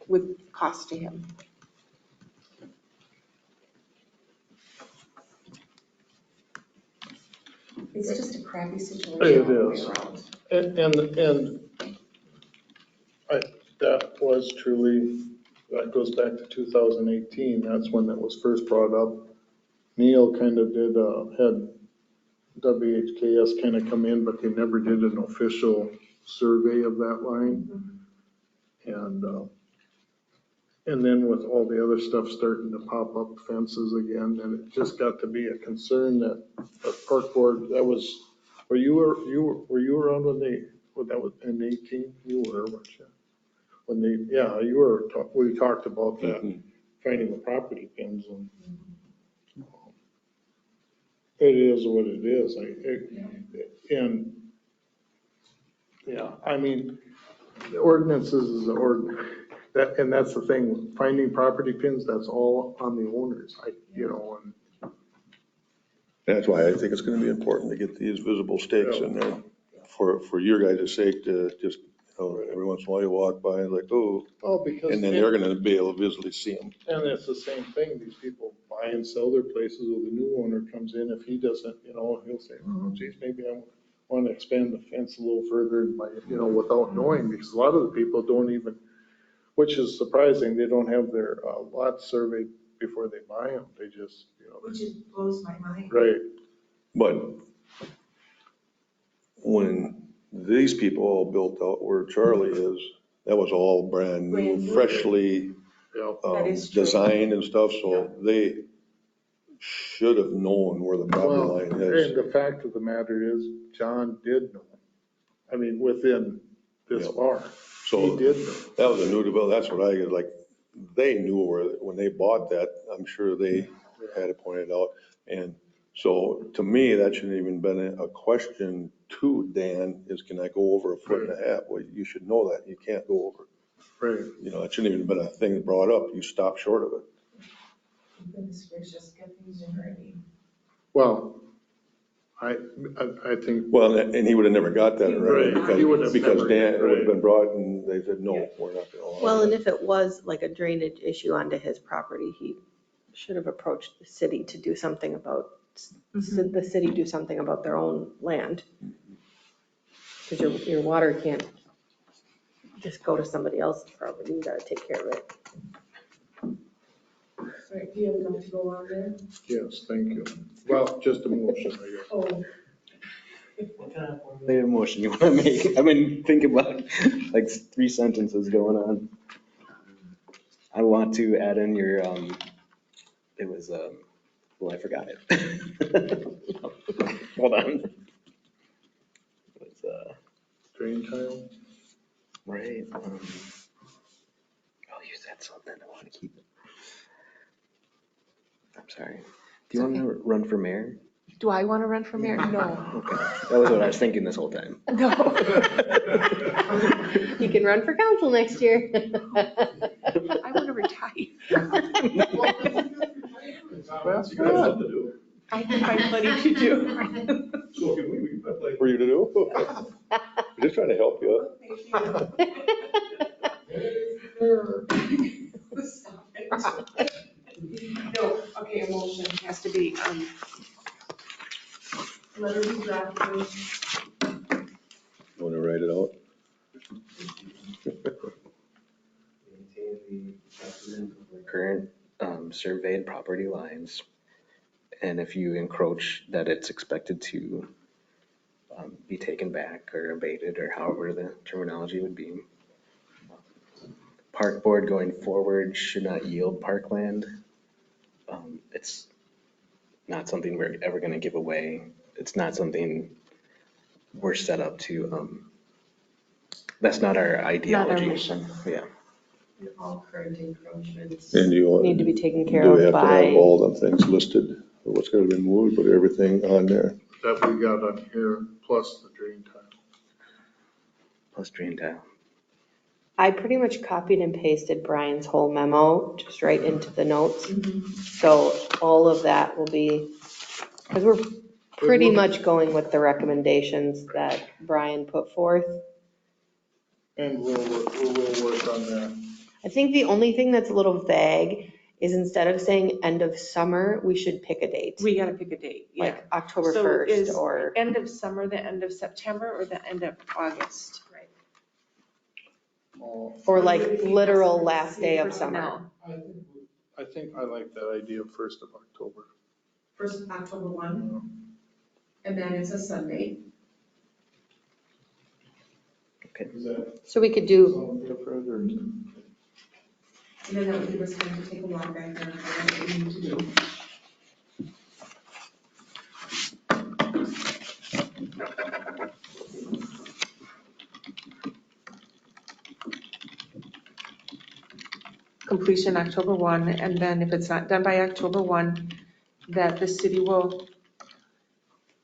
with cost to him. It's just a crappy situation It all the way is. around. And that was truly, that goes back to 2018. That's when that was first brought up. Neil kind of did, had WHKS kind of come in, but they never did an official survey of that line. And then with all the other stuff starting to pop up, fences again, and it just got to be a concern that the park board, that was, were you around when that was in 18? You were, weren't you? When they, yeah, you were, we talked about that, finding the property pins and it is what it is. And, yeah, I mean, the ordinances is the ordinance. And that's the thing, finding property pins, that's all on the owners, and That's why I think it's gonna be important to get these visible stakes in there for your guys' sake, to just, every once in a while you walk by and like, oh, well, because. and then they're gonna be able to visually see them. And it's the same thing, these people buy and sell their places, or the new owner comes in, if he doesn't, he'll say, oh geez, maybe I want to expand the fence a little further, by, without knowing, because a lot of the people don't even, which is surprising, they don't have their lots surveyed before they buy them, they just, Which just blows my mind. right, But when these people all built out where Charlie is, that was all brand Brand new, new. freshly yeah. That is true. designed and stuff, so they should have known where the property Well, line and is. the fact of the matter is, John did know, I mean, within this Yeah. far, So he did know. that was a new development, that's what I get, like, they knew where, when they bought that, I'm sure they had it pointed out. And so to me, that shouldn't even been a question to Dan, is can I go over 1.5 feet? Well, you should know that, you can't go over. Right. It shouldn't even been a thing brought up, you stop short of it. Goodness gracious, get things in writing. Well, I think, Well, and he would have never got that already Right, he would have because never- Dan, it would have right. been brought and they said, no, we're not going to allow Well, and that. if it was like a drainage issue onto his property, he should have approached the city to do something about, the city do something about their own land. Because your water can't just go to somebody else's property, you gotta take care of it. Right, do you have enough to go on there? yes, thank you. Well, just a motion, I guess. Oh, What kind of formulated motion you want to make? I've been thinking about like 3 sentences going on. I want to add in your, it was, well, I forgot it. Hold on. It's, Drain tile? right. Oh, you said something. I want to keep it. I'm sorry. Do you want to run for mayor? Do I want to run for mayor? No. Okay, that was what I was thinking this whole time. No. You can run for council next year. I want to retire. That's good. I can find plenty to do. So can we play for you to do? We're just trying to help you. stop it. No, okay, a motion has to be, Letter be drafted. You want to write it out? Maintain the precedent of the current surveyed property lines. And if you encroach, that it's expected to be taken back or abated, or however the terminology would be. Park board going forward should not yield parkland. It's not something we're ever going to give away. It's not something we're set up to, that's not our ideology. mission. Yeah. All current encroachments And you need to be taken care do we of have to have by, all them things listed, or what's going to be moved, but everything on there? That we got on here, plus the drain tile. Plus drain tile. I pretty much copied and pasted Brian's whole memo just right into the notes. So all of that will be, because we're pretty much going with the recommendations that Brian put forth. And we'll work on that. I think the only thing that's a little vague is instead of saying end of summer, we should pick a date. We gotta pick a date, yeah. Like October So 1st is or, end of summer, the end of September, or the end of August? Right. or like literal last day of summer. I think I like that idea, 1st of October. First October 1, and then it's a Sunday. Is that So we could do, something different or? And then that would give us time to take a walk back there and find out what we need to do. Completion October 1, and then if it's not done by October 1, that the city will,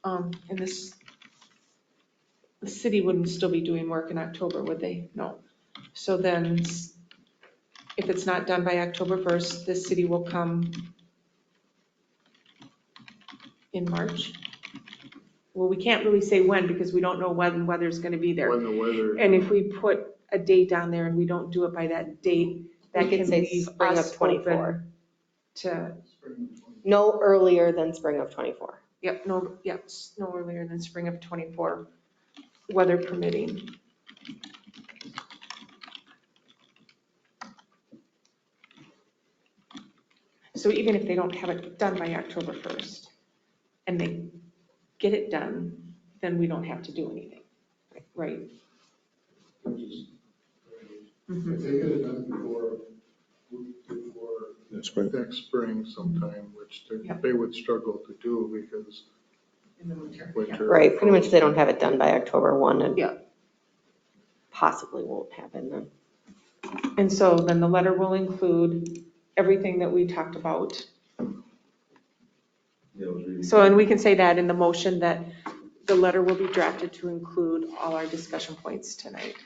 the city wouldn't still be doing work in October, would they? No. So then, if it's not done by October 1st, the city will come in March. Well, we can't really say when, because we don't know when the weather's gonna be there. When the weather. And if we put a date on there and we don't do it by that date, that We could can say leave spring of us 24. open to, no earlier than spring of 24. no earlier than spring of 24, weather permitting. So even if they don't have it done by October 1st and they get it done, then we don't have to do anything, right? Mhm. If they get it done before That's spring. next spring sometime, which Yeah. they would struggle to do because In the winter. winter. Right, pretty much they don't have it done by October 1 and Yeah. possibly won't happen then. And so then the letter will include everything that we talked about. So, and we can say that in the motion, that the letter will be drafted to include all our discussion points tonight.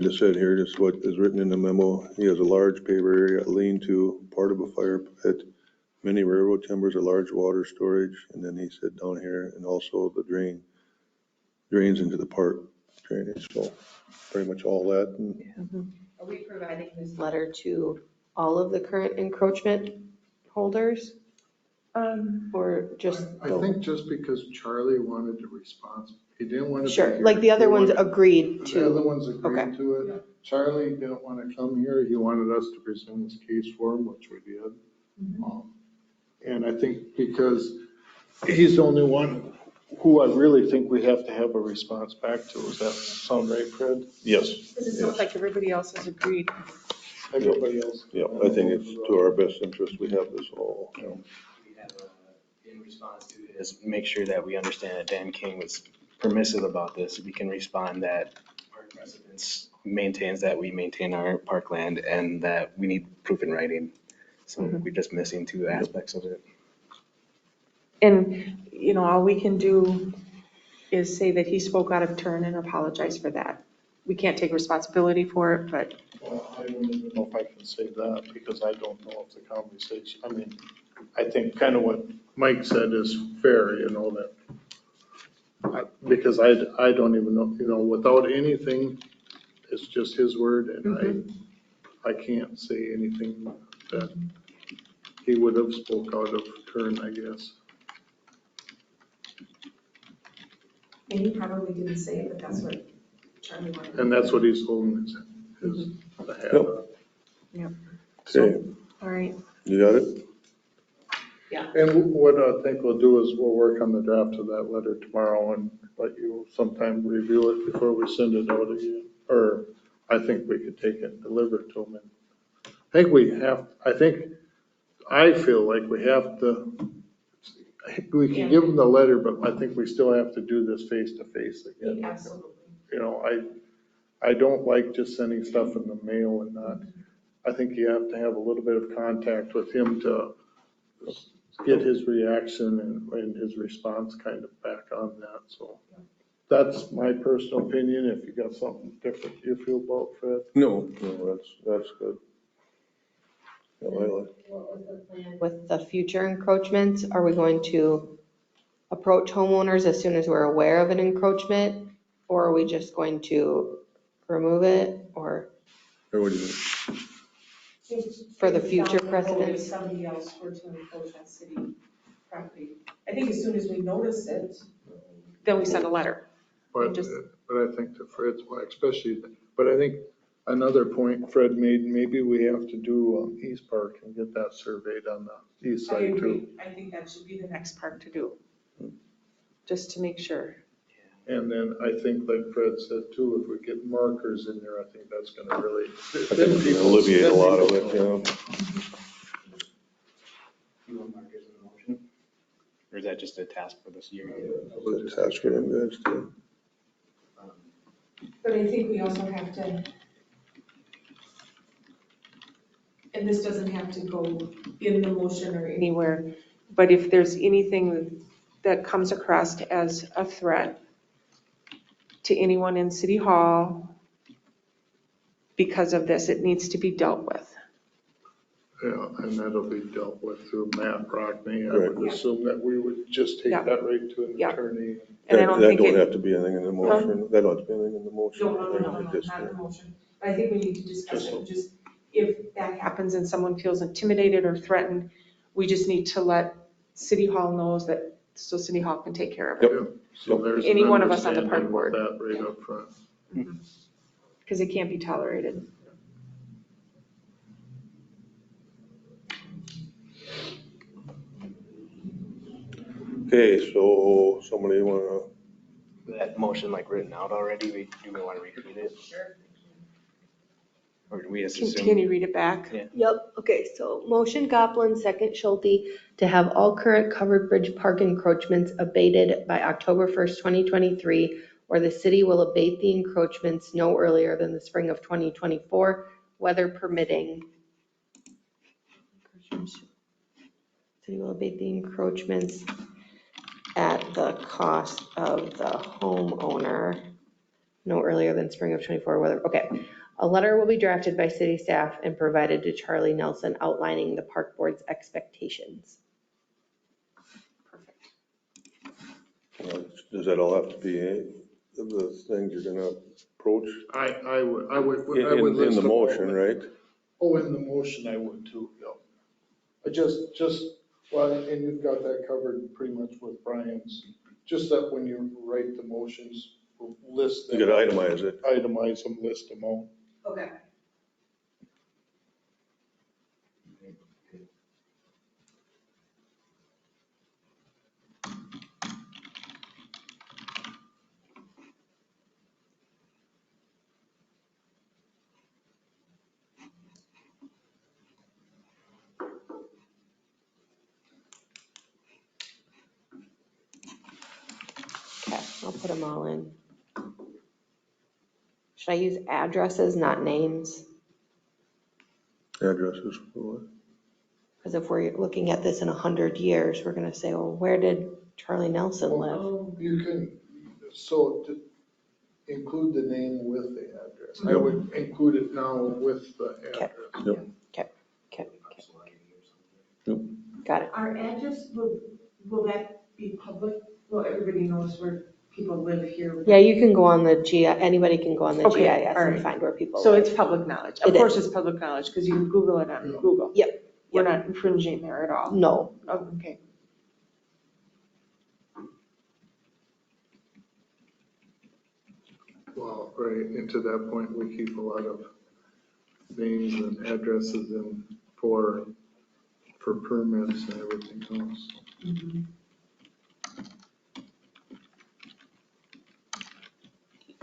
Just said here, just what is written in the memo, he has a large paver area, a lean-to, part of a fire pit, many railroad timbers or large water storage, and then he said down here, and also the drains into the park drainage, so pretty much all that. And Are we providing this letter to all of the current encroachment holders or just? I think just because Charlie wanted a response, he didn't want to. be Sure, here. like the other He ones wanted- agreed The other to. ones agreed to it. Charlie didn't want to come here. He wanted us to present his case for him, which we did. And I think because he's the only one who I really think we have to have a response back to. Does that sound right, Fred? yes, Because it sounds like everybody else has agreed. Everybody else? yeah, I think it's to our best interest we have this all. We have in response to it is make sure that we understand that Dan King was permissive about this. We can respond that park residence maintains that we maintain our parkland and that we need proof in writing. So we're just missing two aspects of it. And, you know, all we can do is say that he spoke out of turn and apologize for that. We can't take responsibility for it, but Well, I don't even know if I can say that because I don't know if the conversation, I mean, I think kind of what Mike said is fair, you know, that, because I don't even know, you know, without anything, it's just his word and I can't say anything that he would have spoke out of turn, I guess. And he probably didn't say it, but that's what Charlie wanted. And that's what he's holding his the hat on. Okay, all right. you got it? And what I think we'll do is we'll work on the draft of that letter tomorrow and let you sometime review it before we send it out again. Or I think we could take it and deliver it to them. I feel like we have to, we can give them the letter, but I think we still have to do this face to face again. Absolutely. You know, I don't like just sending stuff in the mail and not, I think you have to have a little bit of contact with him to get his reaction and his response kind of back on that, so. That's my personal opinion, if you got something different you feel about, Fred. No, that's good. Yeah, Leila. With the future encroachments, are we going to approach homeowners as soon as we're aware of an encroachment? Or are we just going to remove it or Or what do you think? for the future Down the road, if precedents? somebody else were to encroach on city property. I think as soon as we notice it, Then we send a letter. But, Just- but I think to Fred's point, especially, but I think another point Fred made, maybe we have to do East Park and get that surveyed on the east I side agree. too. I think that should be the next. Next part to do, just to make sure. And then I think like Fred said too, if we get markers in there, I think that's gonna really. I think we can alleviate a lot of it, you know. You want markers in the motion? Or is that just a task for this year? Let's ask them guys to. But I think we also have to, and this doesn't have to go in the motion or Anywhere, but if there's anything that comes across as a threat to anyone in City Hall because of this, it needs to be dealt with. Yeah, and that'll be dealt with through Matt Rockney. I Right. would assume that we would just take Yeah. that right to an Yeah. attorney. And I don't That think don't it, have to be anything in the motion, that don't have to be anything in the motion. No, not the motion. But I think we need to discuss it, just if that happens. happens and someone feels intimidated or threatened, we just need to let City Hall knows that, so City Hall can take care of it. So there's Any an one of us on the park understanding board. with that right up front. Because it can't be tolerated. Okay, so somebody wanna, That motion like written out already, do we want to repeat it? Sure. Or do we just Can assume? you read it back? Yeah. Yep, okay, so motion Goplin, second Schulte, to have all current covered bridge park encroachments abated by October 1st, 2023, or the city will abate the encroachments no earlier than the spring of 2024, weather permitting. City will abate the encroachments at the cost of the homeowner no earlier than spring of 24 weather, okay. A letter will be drafted by city staff and provided to Charlie Nelson outlining the park board's expectations. Does that all have to be the things you're gonna approach I would in list the them all. motion, right? Oh, in the motion I would too, yeah. I well, and you've got that covered pretty much with Brian's, just that when you write the motions, list them. You gotta itemize it. Itemize them, list them all. Okay. Okay, I'll put them all in. Should I use addresses, not names? Addresses for what? Because if we're looking at this in 100 years, we're gonna say, well, where did Charlie Nelson live? You can, so to include the name with the address. I would include it now with the Okay. address. Yep. Okay. Got it. Our address, will that be public? Well, everybody knows where people live here. Yeah, you can go on the anybody can go on the Okay, GIS all and right. find where people So live. it's public knowledge. Of It course, it's public knowledge because you can Google it on Google. Yep. We're not infringing there at all. No, Oh, okay. Well, right, and to that point, we keep a lot of names and addresses in for permits and everything else. you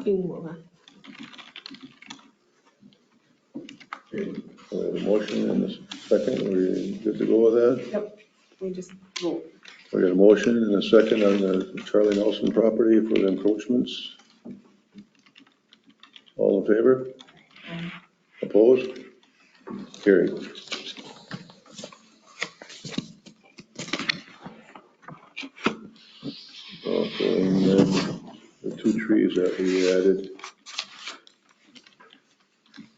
can move on. Okay, we have a motion and a second, we good to go with that? We just vote. We got a motion and a second on the Charlie Nelson property for the encroachments. All in favor? Opposed? Carried. Okay, and then the two trees that we added.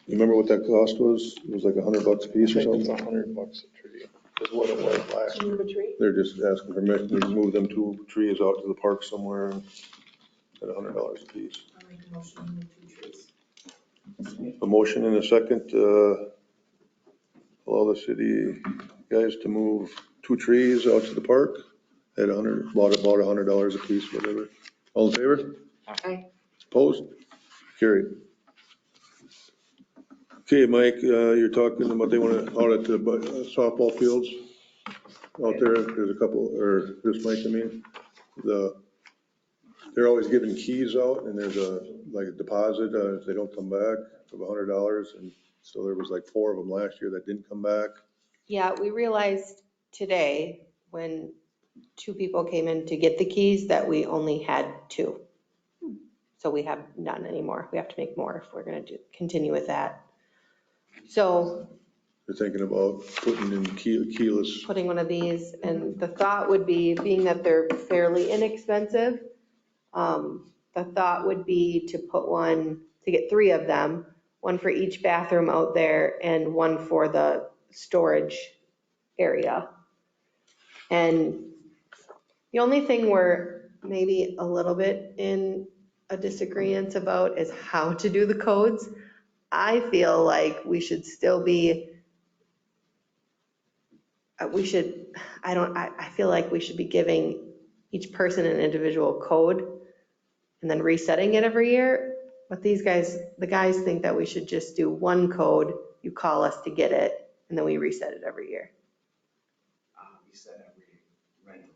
You remember what that cost was? It was like $100 a I piece or think it's something? $100 a tree, is what it was last year. Move a tree? They're just asking permission to move them two trees out to the park somewhere at $100 a piece. I'll make a motion on the 2 trees. A motion and a second, allow the city guys to move two trees out to the park at about $100 a piece, whatever. All in favor? Aye. Opposed? Carried. Okay, Mike, you're talking about they want to audit the softball fields out there. There's a couple, or this Mike, I mean, they're always giving keys out and there's like a deposit, if they don't come back of $100. And so there was like 4 of them last year that didn't come back. Yeah, we realized today when 2 people came in to get the keys that we only had 2. So we have none anymore. We have to make more if we're gonna continue with that. So They're thinking about putting in keyless. putting one of these, and the thought would be, being that they're fairly inexpensive, the thought would be to get 3 of them, 1 for each bathroom out there and 1 for the storage area. And the only thing we're maybe a little bit in a disagreement about is how to do the codes. I feel like we should still be, I feel like we should be giving each person an individual code and then resetting it every year. But the guys think that we should just do 1 code, you call us to get it, and then we reset it every year. We set every rental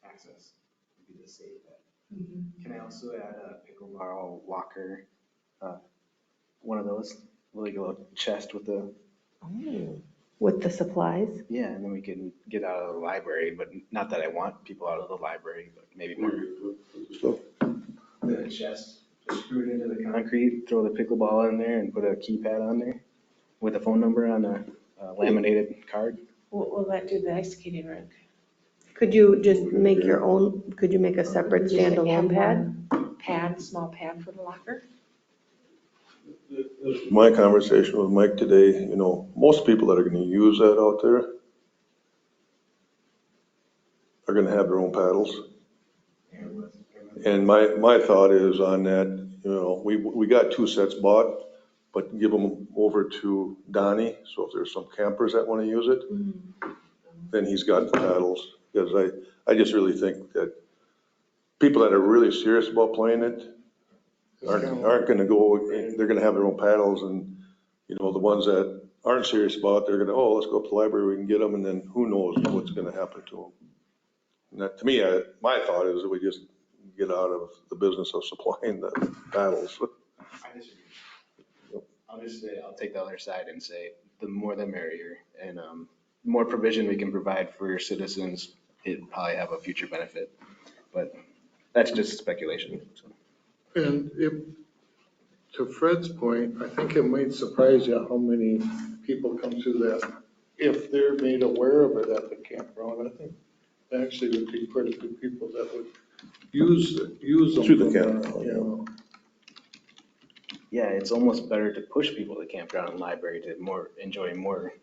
access would be the safe bet. Can I also add a pickleball locker, one of those, like a little chest with the, With the supplies? yeah, and then we can get out of the library, but not that I want people out of the library, but maybe more. So The chest, just screw it into the concrete, throw the pickleball in there and put a keypad on there with a phone number on a laminated card. What will that do to the ice skating rink? Could you just make could you make a separate Just have standalone pad? one Pad, small pad for the locker? My conversation with Mike today, most people that are gonna use that out there are gonna have their own paddles. And my thought is on that, we got 2 sets bought, but give them over to Donnie. So if there's some campers that wanna use it, then he's got the paddles. Because I just really think that people that are really serious about playing it aren't gonna go, they're gonna have their own paddles, and, the ones that aren't serious about it, they're gonna, let's go up to the library, we can get them, and then who knows what's gonna happen to them. And that, to me, my thought is that we just get out of the business of supplying the paddles. I disagree. I'll take the other side and say the more the merrier, and more provision we can provide for your citizens, it'll probably have a future benefit. But that's just speculation. So. And to Fred's point, I think it might surprise you how many people come through that. If they're made aware of it at the campground, I think actually would be quite a few people that would use them. Through the campground, Yeah, it's almost better to push people to campground and library to enjoy more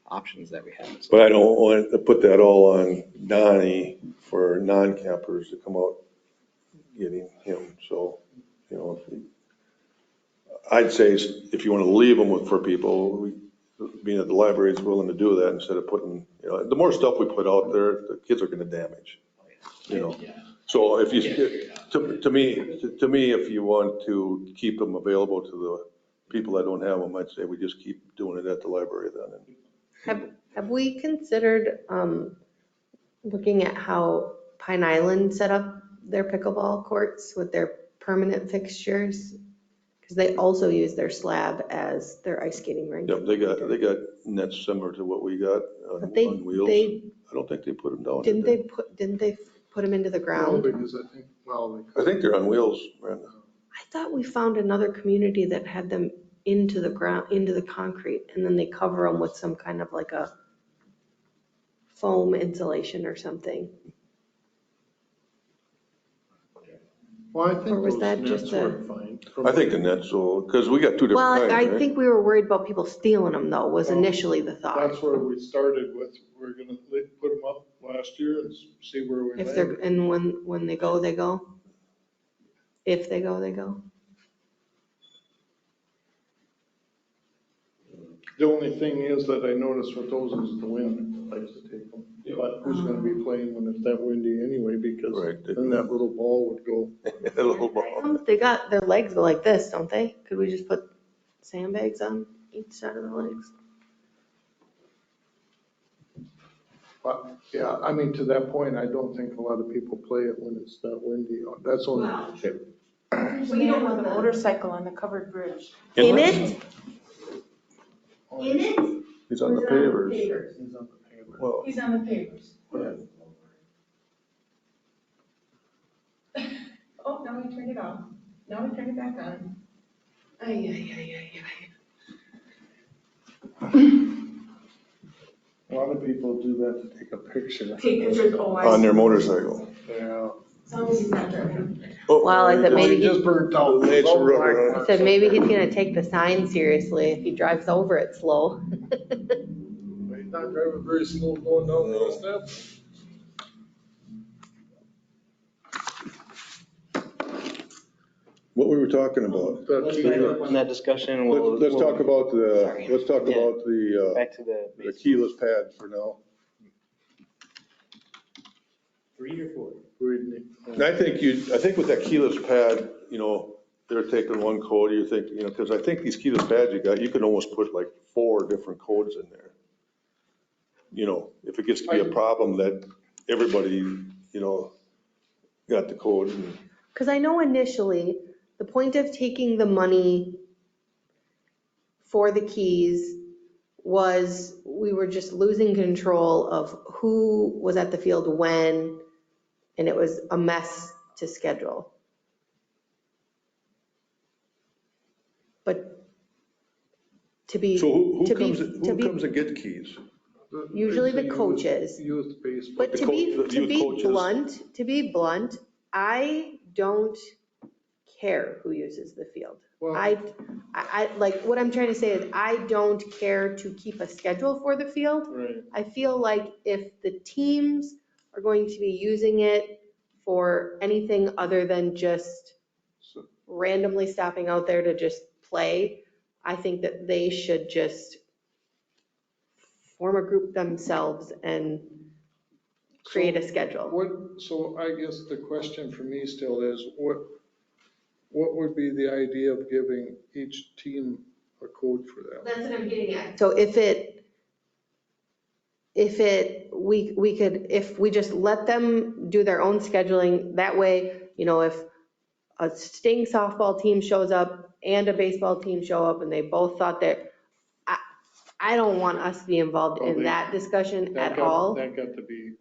options that we have. So. But I don't want to put that all on Donnie for non-campers to come out getting him. So, I'd say if you want to leave them for people, being that the library is willing to do that instead of putting, the more stuff we put out there, the kids are going to damage, So if you, to me, if you want to keep them available to the people that don't have them, I'd say we just keep doing it at the library then. Have we considered looking at how Pine Island set up their pickleball courts with their permanent fixtures? Because they also use their slab as their ice skating rink. Yep, they got nets similar to what we got on wheels. I don't think they put them down. Didn't they put them into the ground? No, because I think they're on wheels, Brenda. I thought we found another community that had them into the ground, into the concrete, and then they cover them with some kind of like a foam insulation or something. Well, I think Or was those that nets just work fine. I think the nets will, because we got 2 different Well, kinds, I right? think we were worried about people stealing them though, was initially the thought. That's where we started with, we're gonna put them up last year and see where we If they're, land. and when they go, they go. If they go, they go. The only thing is that I noticed with those is the wind likes to take them. But who's gonna be playing when it's that windy anyway, because Right. then that little ball would go. A little ball. They got, their legs go like this, don't they? Could we just put sandbags on each side of the legs? But, yeah, I mean, to that point, I don't think a lot of people play it when it's that windy. That's only. There's a man with a motorcycle on the covered bridge. In it? In it? He's on the pavers. He's on the pavement. Well, He's on the papers. Oh, now we turned it off. Now we turn it back on. A lot of people do that to take a picture. Take pictures, on their motorcycle. Yeah. As long as he's not driving. Oh, Well, I said maybe He just burnt out. Made some rubber on I said maybe he's gonna take the sign seriously if he drives over it slow. He's not driving very slow going down those steps. What we were talking about. In that discussion, Let's talk about Sorry. the back to the keyless pad for now. 3 or 4. And I think with that keyless pad, they're taking one code, you think, because I think these keyless pads you can almost put like 4 different codes in there. If it gets to be a problem that everybody, got the code. Because I know initially, the point of taking the money for the keys was we were just losing control of who was at the field when, and it was a mess to schedule. But to be, So who to be, comes to and be, get keys? Usually the It's a coaches. Youth baseball. but to the youth be coaches. blunt, I don't care who uses the field. Well, Like, what I'm trying to say is I don't care to keep a schedule for the field. right. I feel like if the teams are going to be using it for anything other than just So- randomly stopping out there to just play, I think that they should just form a group themselves and create a schedule. So I guess the question for me still is, what would be the idea of giving each team a coach for that? That's what I'm getting at. So if we just let them do their own scheduling, that way, if a Sting softball team shows up and a baseball team show up and they both thought that, I don't want us to be involved in that discussion at all. That got to be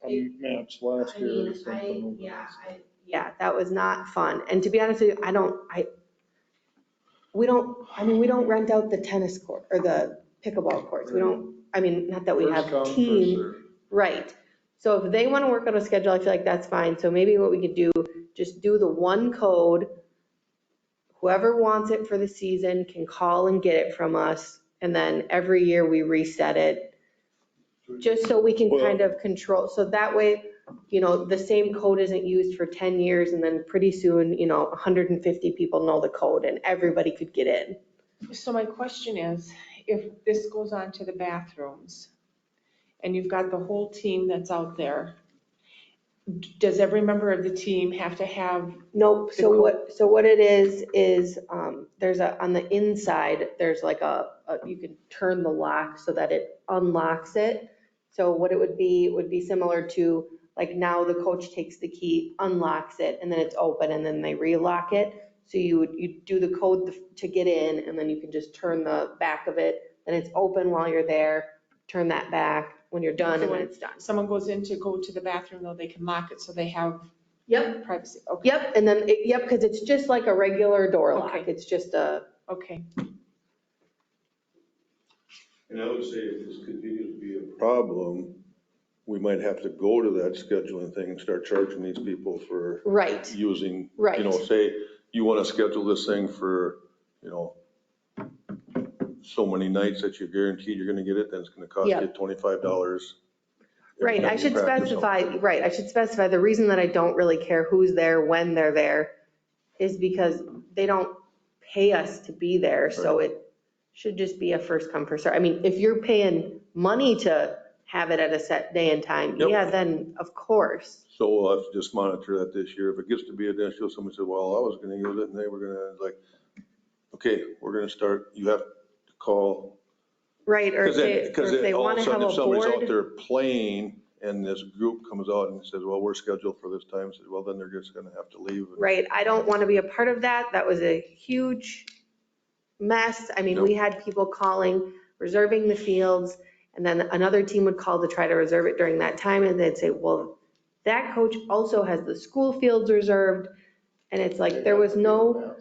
a match last year or something. Yeah, that was not fun. And to be honest with you, we don't rent out the tennis court or the pickleball courts. We don't, not that we have First come, first team. serve. Right. So if they want to work on a schedule, I feel like that's fine. So maybe what we could do, just do the one code. Whoever wants it for the season can call and get it from us. And then every year we reset it, just so we can kind of control. So that way, the same code isn't used for 10 years and then pretty soon, 150 people know the code and everybody could get in. So my question is, if this goes on to the bathrooms and you've got the whole team that's out there, does every member of the team have to have? Nope. So what it is, there's on the inside, there's like you can turn the lock so that it unlocks it. So what it would be similar to, like, now the coach takes the key, unlocks it, and then it's open, and then they relock it. So you do the code to get in, and then you can just turn the back of it, and it's open while you're there, turn that back when you're done, and then it's done. Someone goes in to go to the bathroom, though, they can lock it so they have Yep. privacy. Okay. Yep, and then, because it's just like a regular door lock. Okay. It's just a, Okay. And I would say if this continues to be a problem, we might have to go to that scheduling thing and start charging these people for right, using, right. Say you want to schedule this thing for, so many nights that you're guaranteed you're going to get it, then it's going to cost Yeah. you $25. Right, I should specify, the reason that I don't really care who's there, when they're there, is because they don't pay us to be there, so it should just be a first come, first serve. If you're paying money to have it at a set day and time, Yep. yeah, then of course. So we'll have to just monitor that this year. If it gets to be an issue, somebody said, well, I was going to use it, and they were going to okay, we're going to start, you have to call. Right, or if they all want of a to have sudden, a if somebody's out board. there playing and this group comes out and says, well, we're scheduled for this time, says, well, then they're just going to have to leave. Right, I don't want to be a part of that. That was a huge mess. We had people calling, reserving the fields, and then another team would call to try to reserve it during that time, and they'd say, well, that coach also has the school fields reserved, and it's like, there was no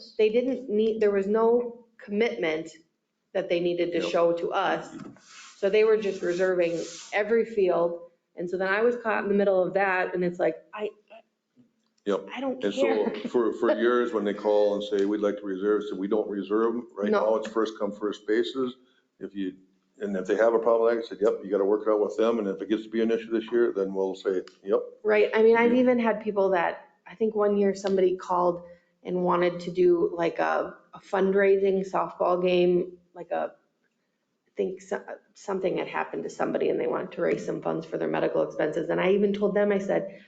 commitment that they needed to show to us. So they were just reserving every field, and so then I was caught in the middle of that, and it's like, I don't And care. so for years, when they call and say, we'd like to reserve, so we don't reserve them. Right No. now, it's first come, first basis. If they have a problem, like I said, yep, you got to work it out with them. And if it gets to be an issue this year, then we'll say, yep. Right, I've even had people that, I think one year somebody called and wanted to do like a fundraising softball game, I think something had happened to somebody and they wanted to raise some funds for their medical expenses. And I even told them, I said,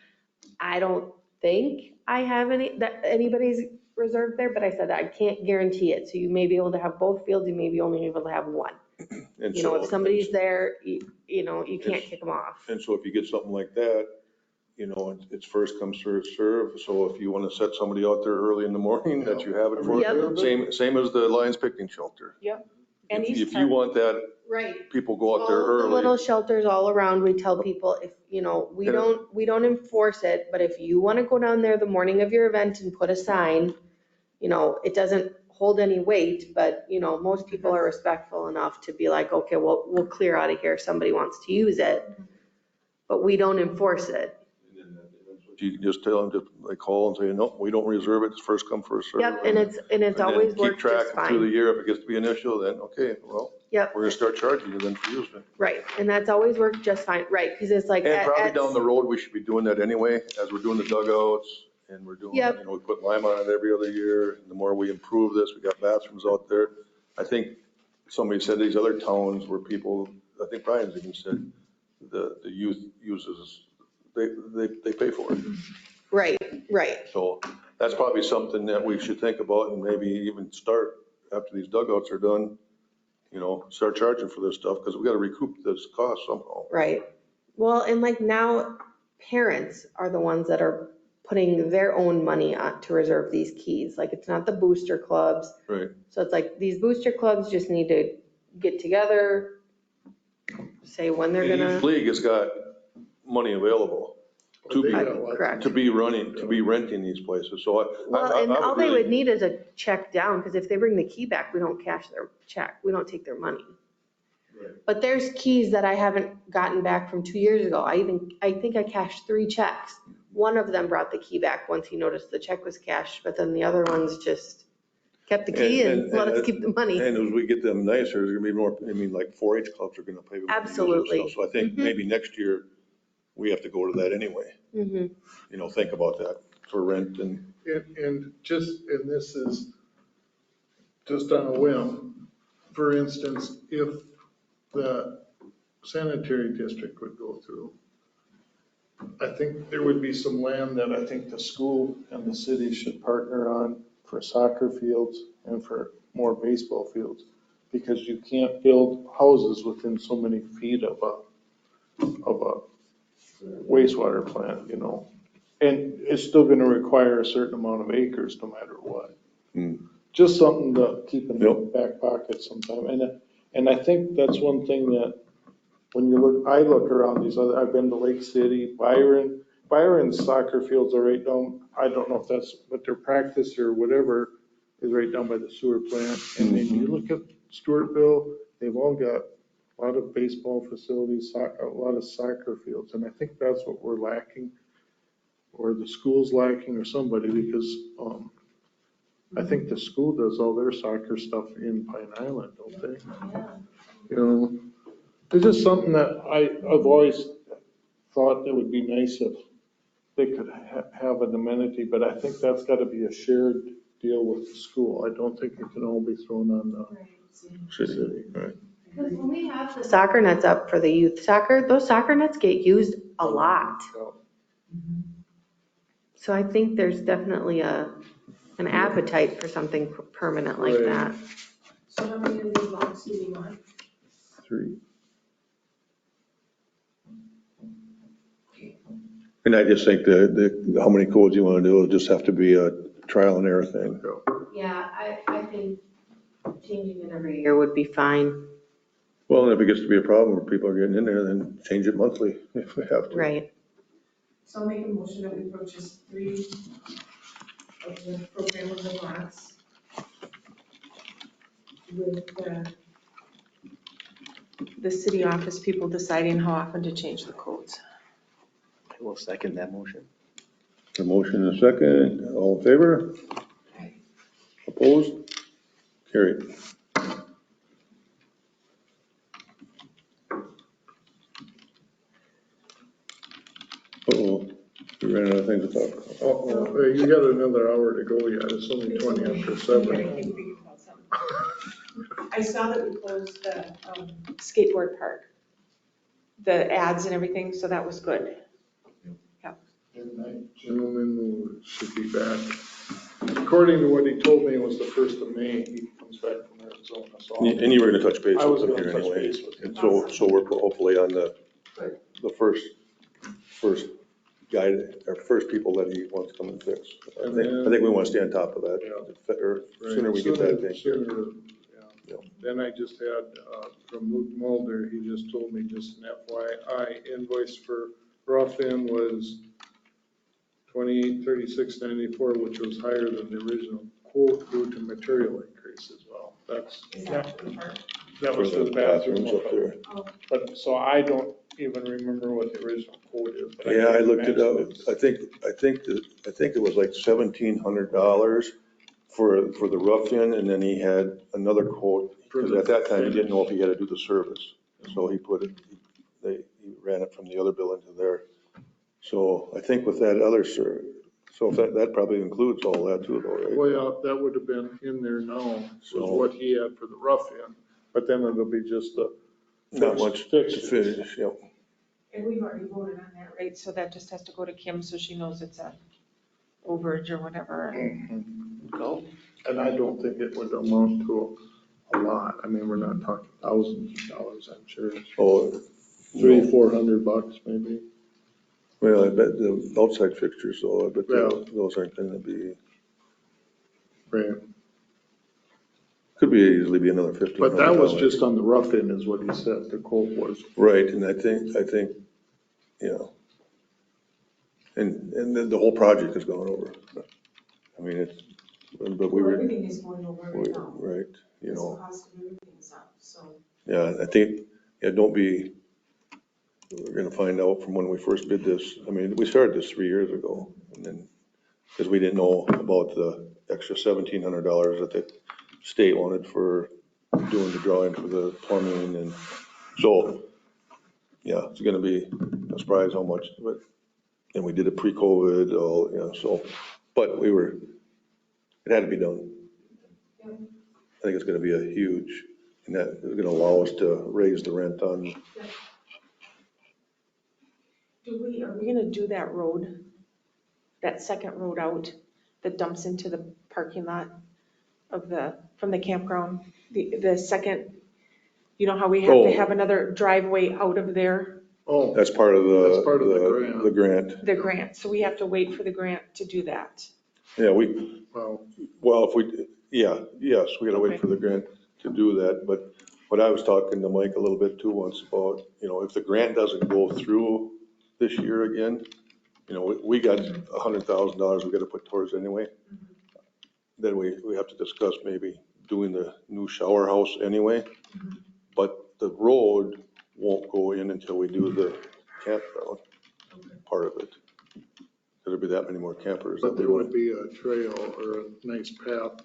I don't think I have anybody's reserved there, but I said, I can't guarantee it. So you may be able to have both fields, you may be only able to have one. And If somebody's there, you can't kick them off. And so if you get something like that, it's first come, first serve. So if you want to set somebody out there early in the morning, that you have it for, Yep. same as the Lions picnic shelter. Yep. And If you want that, Right. people go out there All the early. little shelters all around, we tell people, if, we don't enforce it, but if you want to go down there the morning of your event and put a sign, it doesn't hold any weight, but, most people are respectful enough to be like, okay, well, we'll clear out of here if somebody wants to use it, but we don't enforce it. And then eventually you just tell them, just like call and say, no, we don't reserve it, it's first come, first served. Yep, and it's then always worked keep just track through the fine. year. If it gets to be an issue, then, okay, well, Yep, we're gonna start charging you then for using it. right, and that's always worked just fine, right, because it's like. And probably down the road, we should be doing that anyway, as we're doing the dugouts, and we're doing, Yep. you know, we put lime on it every other year. And the more we improve this, we got bathrooms out there. I think somebody said these other towns where people, I think Brian's even said, the youth uses, they pay for it. Right, right, So that's probably something that we should think about and maybe even start after these dugouts are done, you know, start charging for this stuff, because we got to recoup this cost somehow. right. Well, and like now, parents are the ones that are putting their own money on to reserve these keys. Like, it's not the booster clubs. Right. So it's like, these booster clubs just need to get together, say when they're And gonna. each league has got money available to They be, got lots of- Correct. to be running, to be renting these places. So Well, and all they really- would need is a check down, because if they bring the key back, we don't cash their check, we don't take their money. Right. But there's keys that I haven't gotten back from 2 years ago. I think I cashed 3 checks. One of them brought the key back once he noticed the check was cashed, but then the other ones just kept the key and let us keep the money. And as we get them nicer, there's gonna be more, I mean, like 4-H clubs are gonna pay. with money to use it. Absolutely. So I think Mhm. maybe next year, we have to go to that anyway. Mhm. You know, think about that for rent and, And this is just on a whim. For instance, if the sanitary district would go through, I think there would be some land that I think the school and the city should partner on for soccer fields and for more baseball fields, because you can't build houses within so many feet of a wastewater plant, you know? And it's still gonna require a certain amount of acres no matter what. Just something to keep in the Yep. back pocket sometime. And I think that's one thing that, when you look, I look around these other, I've been to Lake City, Byron's soccer fields are right down, I don't know if that's what their practice or whatever, is right down by the sewer plant. And then you look at Stewartville, they've all got a lot of baseball facilities, a lot of soccer fields. And I think that's what we're lacking, or the school's lacking, or somebody, because I think the school does all their soccer stuff in Pine Island, don't they? You know, it's just something that I've always thought it would be nice if they could have an amenity, but I think that's gotta be a shared deal with the school. I don't think it can all be thrown on the city. right. Because when we have the soccer nets up for the youth soccer, those soccer nets get used a lot. So I think there's definitely an appetite for something permanent like Right. that. So how many of these lots do you want? 3. And I just think how many codes you want to do, it'll just have to be a trial and error thing. Yeah, I think changing it every year would be fine. Well, and if it gets to be a problem where people are getting in there, then change it monthly if we have to. Right. So I'll make a motion that we purchase 3 of the programmable lots with The city office people deciding how often to change the codes. I will second that motion. A motion and a second, all in favor? Opposed? Carried. Uh-oh, we ran out of things to talk about. Oh, you got another hour to go yet. It's only 20 after 7. I saw that we closed the skateboard park, the ads and everything, so that was good. And that gentleman should be back. According to what he told me, it was the 1st of May. He comes back from Arizona. So And you were gonna touch base I was with them gonna here touch anyway. base with him. And so we're hopefully on the first guy, or first people that he wants to come and fix. I think we want to stay on top of that, or sooner we get that thing. Sooner, Yeah. Then I just had, from Luke Mulder, he just told me, just an FYI, invoice for rough in was $2836.94, which was higher than the original quote due to material increase as well. That's, Is that for the park? That was for the bathrooms up there. But, so I don't even remember what the original quote is. but Yeah, I can looked it imagine up. it's- I think it was like $1,700 for the rough-in, and then he had another quote, because at that time, he didn't know if he had to do the service. So he put it, he ran it from the other bill into there. So I think with that other so if that probably includes all that too, though, right? Well, yeah, that would have been in there now, So- was what he had for the rough-in, but then it'll be just the. Not much to finish, yep. And we've already voted on that, right? So that just has to go to Kim so she knows it's a overage or whatever and go. And I don't think it would amount to a lot. I mean, we're not talking thousands of dollars, I'm sure. Oh, $300-400 maybe. well, I bet the outside fixtures, though, I bet Yeah. those aren't gonna be, Right. could be easily be another $1,500. But that was just on the rough end is what he said, the quote was. Right, and I think, you know, and then the whole project has gone over. I mean, but we Well, were, everything is going over right now. right, you The know, cost of everything is up, so. yeah, I think, yeah, we're gonna find out from when we first did this. I mean, we started this 3 years ago, and then, because we didn't know about the extra $1,700 that the state wanted for doing the drawing for the plumbing, and so, yeah, it's gonna be a surprise how much, but, and we did it pre-COVID, all, you know, so, but it had to be done. I think it's gonna be a huge, and that is gonna allow us to raise the rent on, Are we gonna do that road, that second road out that dumps into the parking lot from the campground? The second, you know how we have to have another driveway out of there, Oh, that's part of That's part of the grant. the grant. the grant, so we have to wait for the grant to do that. Yeah, well, if we, yes, we gotta wait Okay. for the grant to do that, but what I was talking to Mike a little bit too once about, you know, if the grant doesn't go through this year again, you know, we got $100,000 we gotta put towards anyway. Then we have to discuss maybe doing the new shower house anyway, but the road won't go in until we do the campground part of it. There'll be that many more campers. but that we there want. would be a trail or a nice path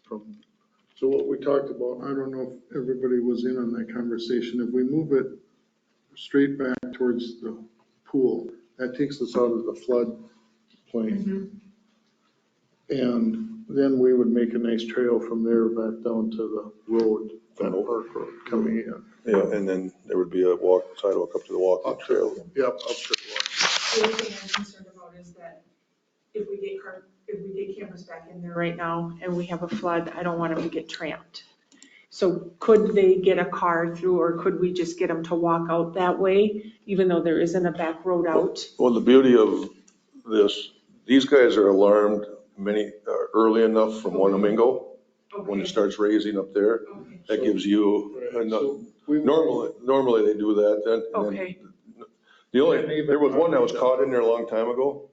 from, so what we talked about, I don't know if everybody was in on that conversation. If we move it straight back towards the pool, that takes us out of the flood plain. And then we would make a nice trail from there back down to the road, that park road coming in. Yeah, and then there would be a sidewalk up to the walking trail. Yep, up to the walk. The other thing I'm concerned about is that if we get cameras back in there right now and we have a flood, I don't want them to get trapped. So could they get a car through, or could we just get them to walk out that way, even though there isn't a back road out? Well, the beauty of this, these guys are alarmed early enough from Wanamingo, when it starts raising up there. That gives you, enough. So we- Normally they do that then. and then Okay. There was one that was caught in there a long time ago,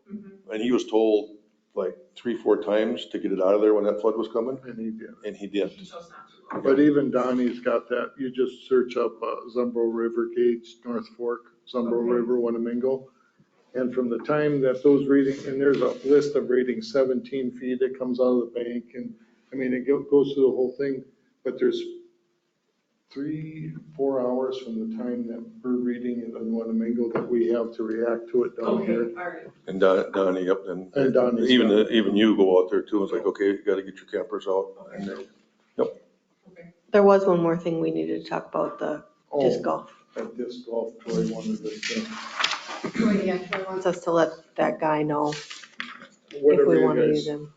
and he was told like 3-4 times to get it out of there when that flood was coming, And he did. and he didn't. But even Donnie's got that, you just search up Zumbro River Gates, North Fork, Zumbro River, Wanamingo. And from the time that those reading, and there's a list of reading 17 feet, it comes out of the bank, and, I mean, it goes through the whole thing, but there's 3-4 hours from the time that we're reading it on Wanamingo that we have to react to it down here. all right. And Donnie, yep, And and Donnie's even, got it. even you go out there too, it's like, okay, you gotta get your campers out. And then- There was one more thing we needed to talk about, the disc Oh, golf. that disc golf, Troy wanted us to, Oh, yeah, Troy wants us to let that guy know if whatever we you want to use guys. him.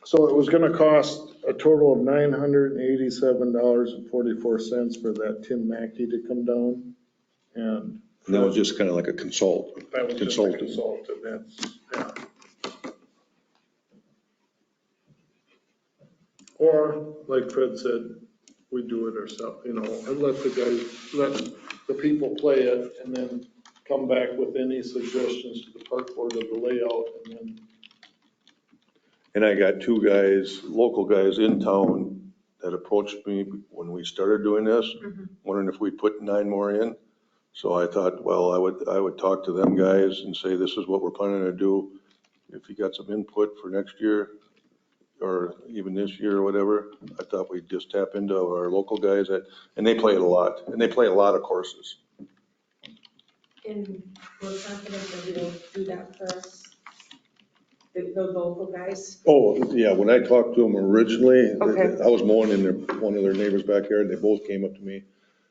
So it was gonna cost a total of $987.44 for that Tim Mackey to come down, and. And that was just kind of like a consult. That was just a Consultant. consultant, that's, yeah. Or, like Fred said, we do it ourselves, you know, and let the people play it, and then come back with any suggestions to the park board of the layout, and then. And I got 2 guys, local guys in town that approached me when we started doing this, wondering if we'd put 9 more in. So I thought, well, I would talk to them guys and say, this is what we're planning to do. If you got some input for next year or even this year or whatever, I thought we'd just tap into our local guys and they play it a lot, and they play a lot of courses. And we're confident that you'll do that for us, the local guys. Oh, yeah, when I talked to them originally, Okay. I was mowing in one of their neighbors' backyard, and they both came up to me.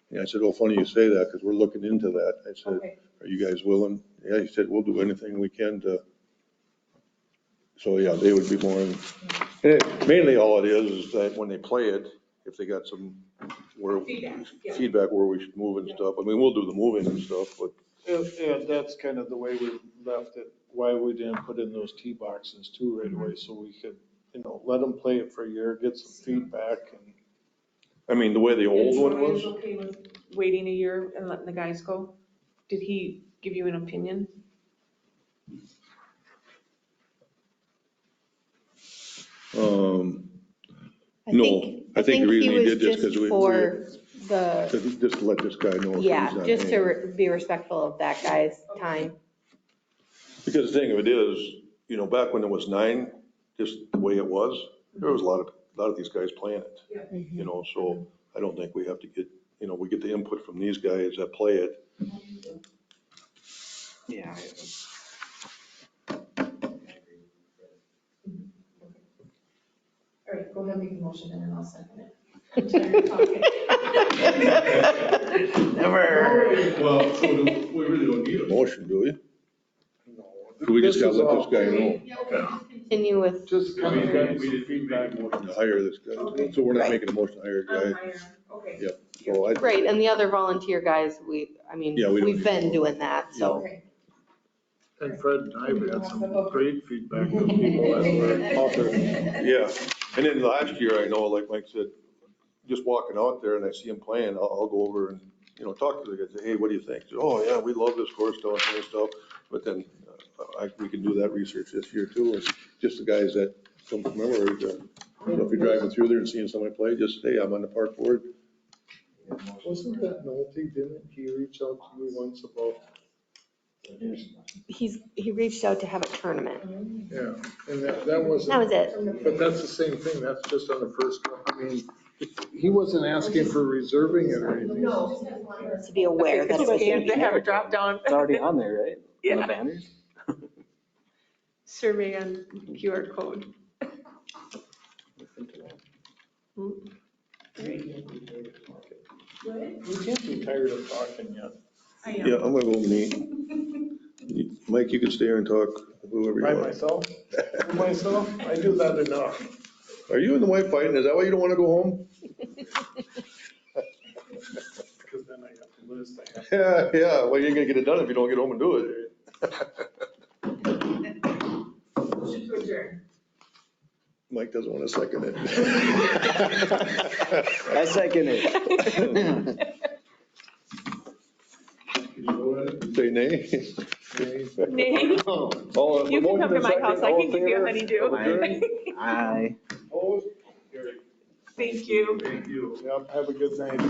And I said, oh, funny you say that, because we're looking into that. I said, Okay. are you guys willing? Yeah, he said, we'll do anything we can to. So, yeah, they would be more, mainly all it is that when they play it, if they got some feedback where we should move and stuff. I mean, we'll do the moving and stuff, but. Yeah, that's kind of the way we left it, why we didn't put in those tee boxes too right away, so we could, let them play it for a year, get some feedback and. I mean, the way the old one Troy was. is okay with, Waiting a year and letting the guys go? Did he give you an opinion? No, I think the reason he did this because we. For the, Just to let this guy know. if he's yeah, not just to hanging. be respectful of that guy's time. Because the thing of it is, back when it was 9, just the way it was, there was a lot of these guys playing it, so I don't think we have to get, we get the input from these guys that play it. Yeah. all right, go ahead and make a motion and then I'll second it. I'm tired of talking. Never. Well, so we really don't need a motion, do we? Do we just gotta let this guy know? Continue with, Just kind of get some feedback. Motion to hire this guy, so we're not making a motion to hire a guy. Okay. Yep. So I. right, and the other volunteer guys, Yeah, we don't we've need been to. doing that, so. Okay. And Fred and I have had some great feedback from people that were out there. Yeah, and then last year, I know, like Mike said, just walking out there and I see him playing, I'll go over and, talk to the guys, say, hey, what do you think? Oh, yeah, we love this course down here and stuff, but then we can do that research this year too, and just the guys that come from our area. If you're driving through there and seeing somebody play, just say, I'm on the park board. Wasn't that Nolte, didn't he reach out to me once about? He reached out to have a tournament. Yeah, and that wasn't. That was it. But that's the same thing, that's just on the first one. I mean, he wasn't asking for reserving it or anything. No. To be aware that it was going to They be have a there. drop down. It's already on there, right? On the Yeah. banners? Survey on QR code. We can't be tired of talking yet. I am. Yeah, I'm gonna go meet. Mike, you can stay here and talk, whoever you By want. myself? For myself? I do that enough. Are you and the wife fighting? Is that why you don't wanna go home? Because then I have to list, I have. Yeah, well, you ain't gonna get it done if you don't get home and do it. Motion to adjourn. Mike doesn't wanna second it. I second it. Say nay. Nay. All- You can come to motion my and house, I second, all can in give you a favor? honeydew. Aye. Opposed? Thank you. Thank you. Yep, have a good night.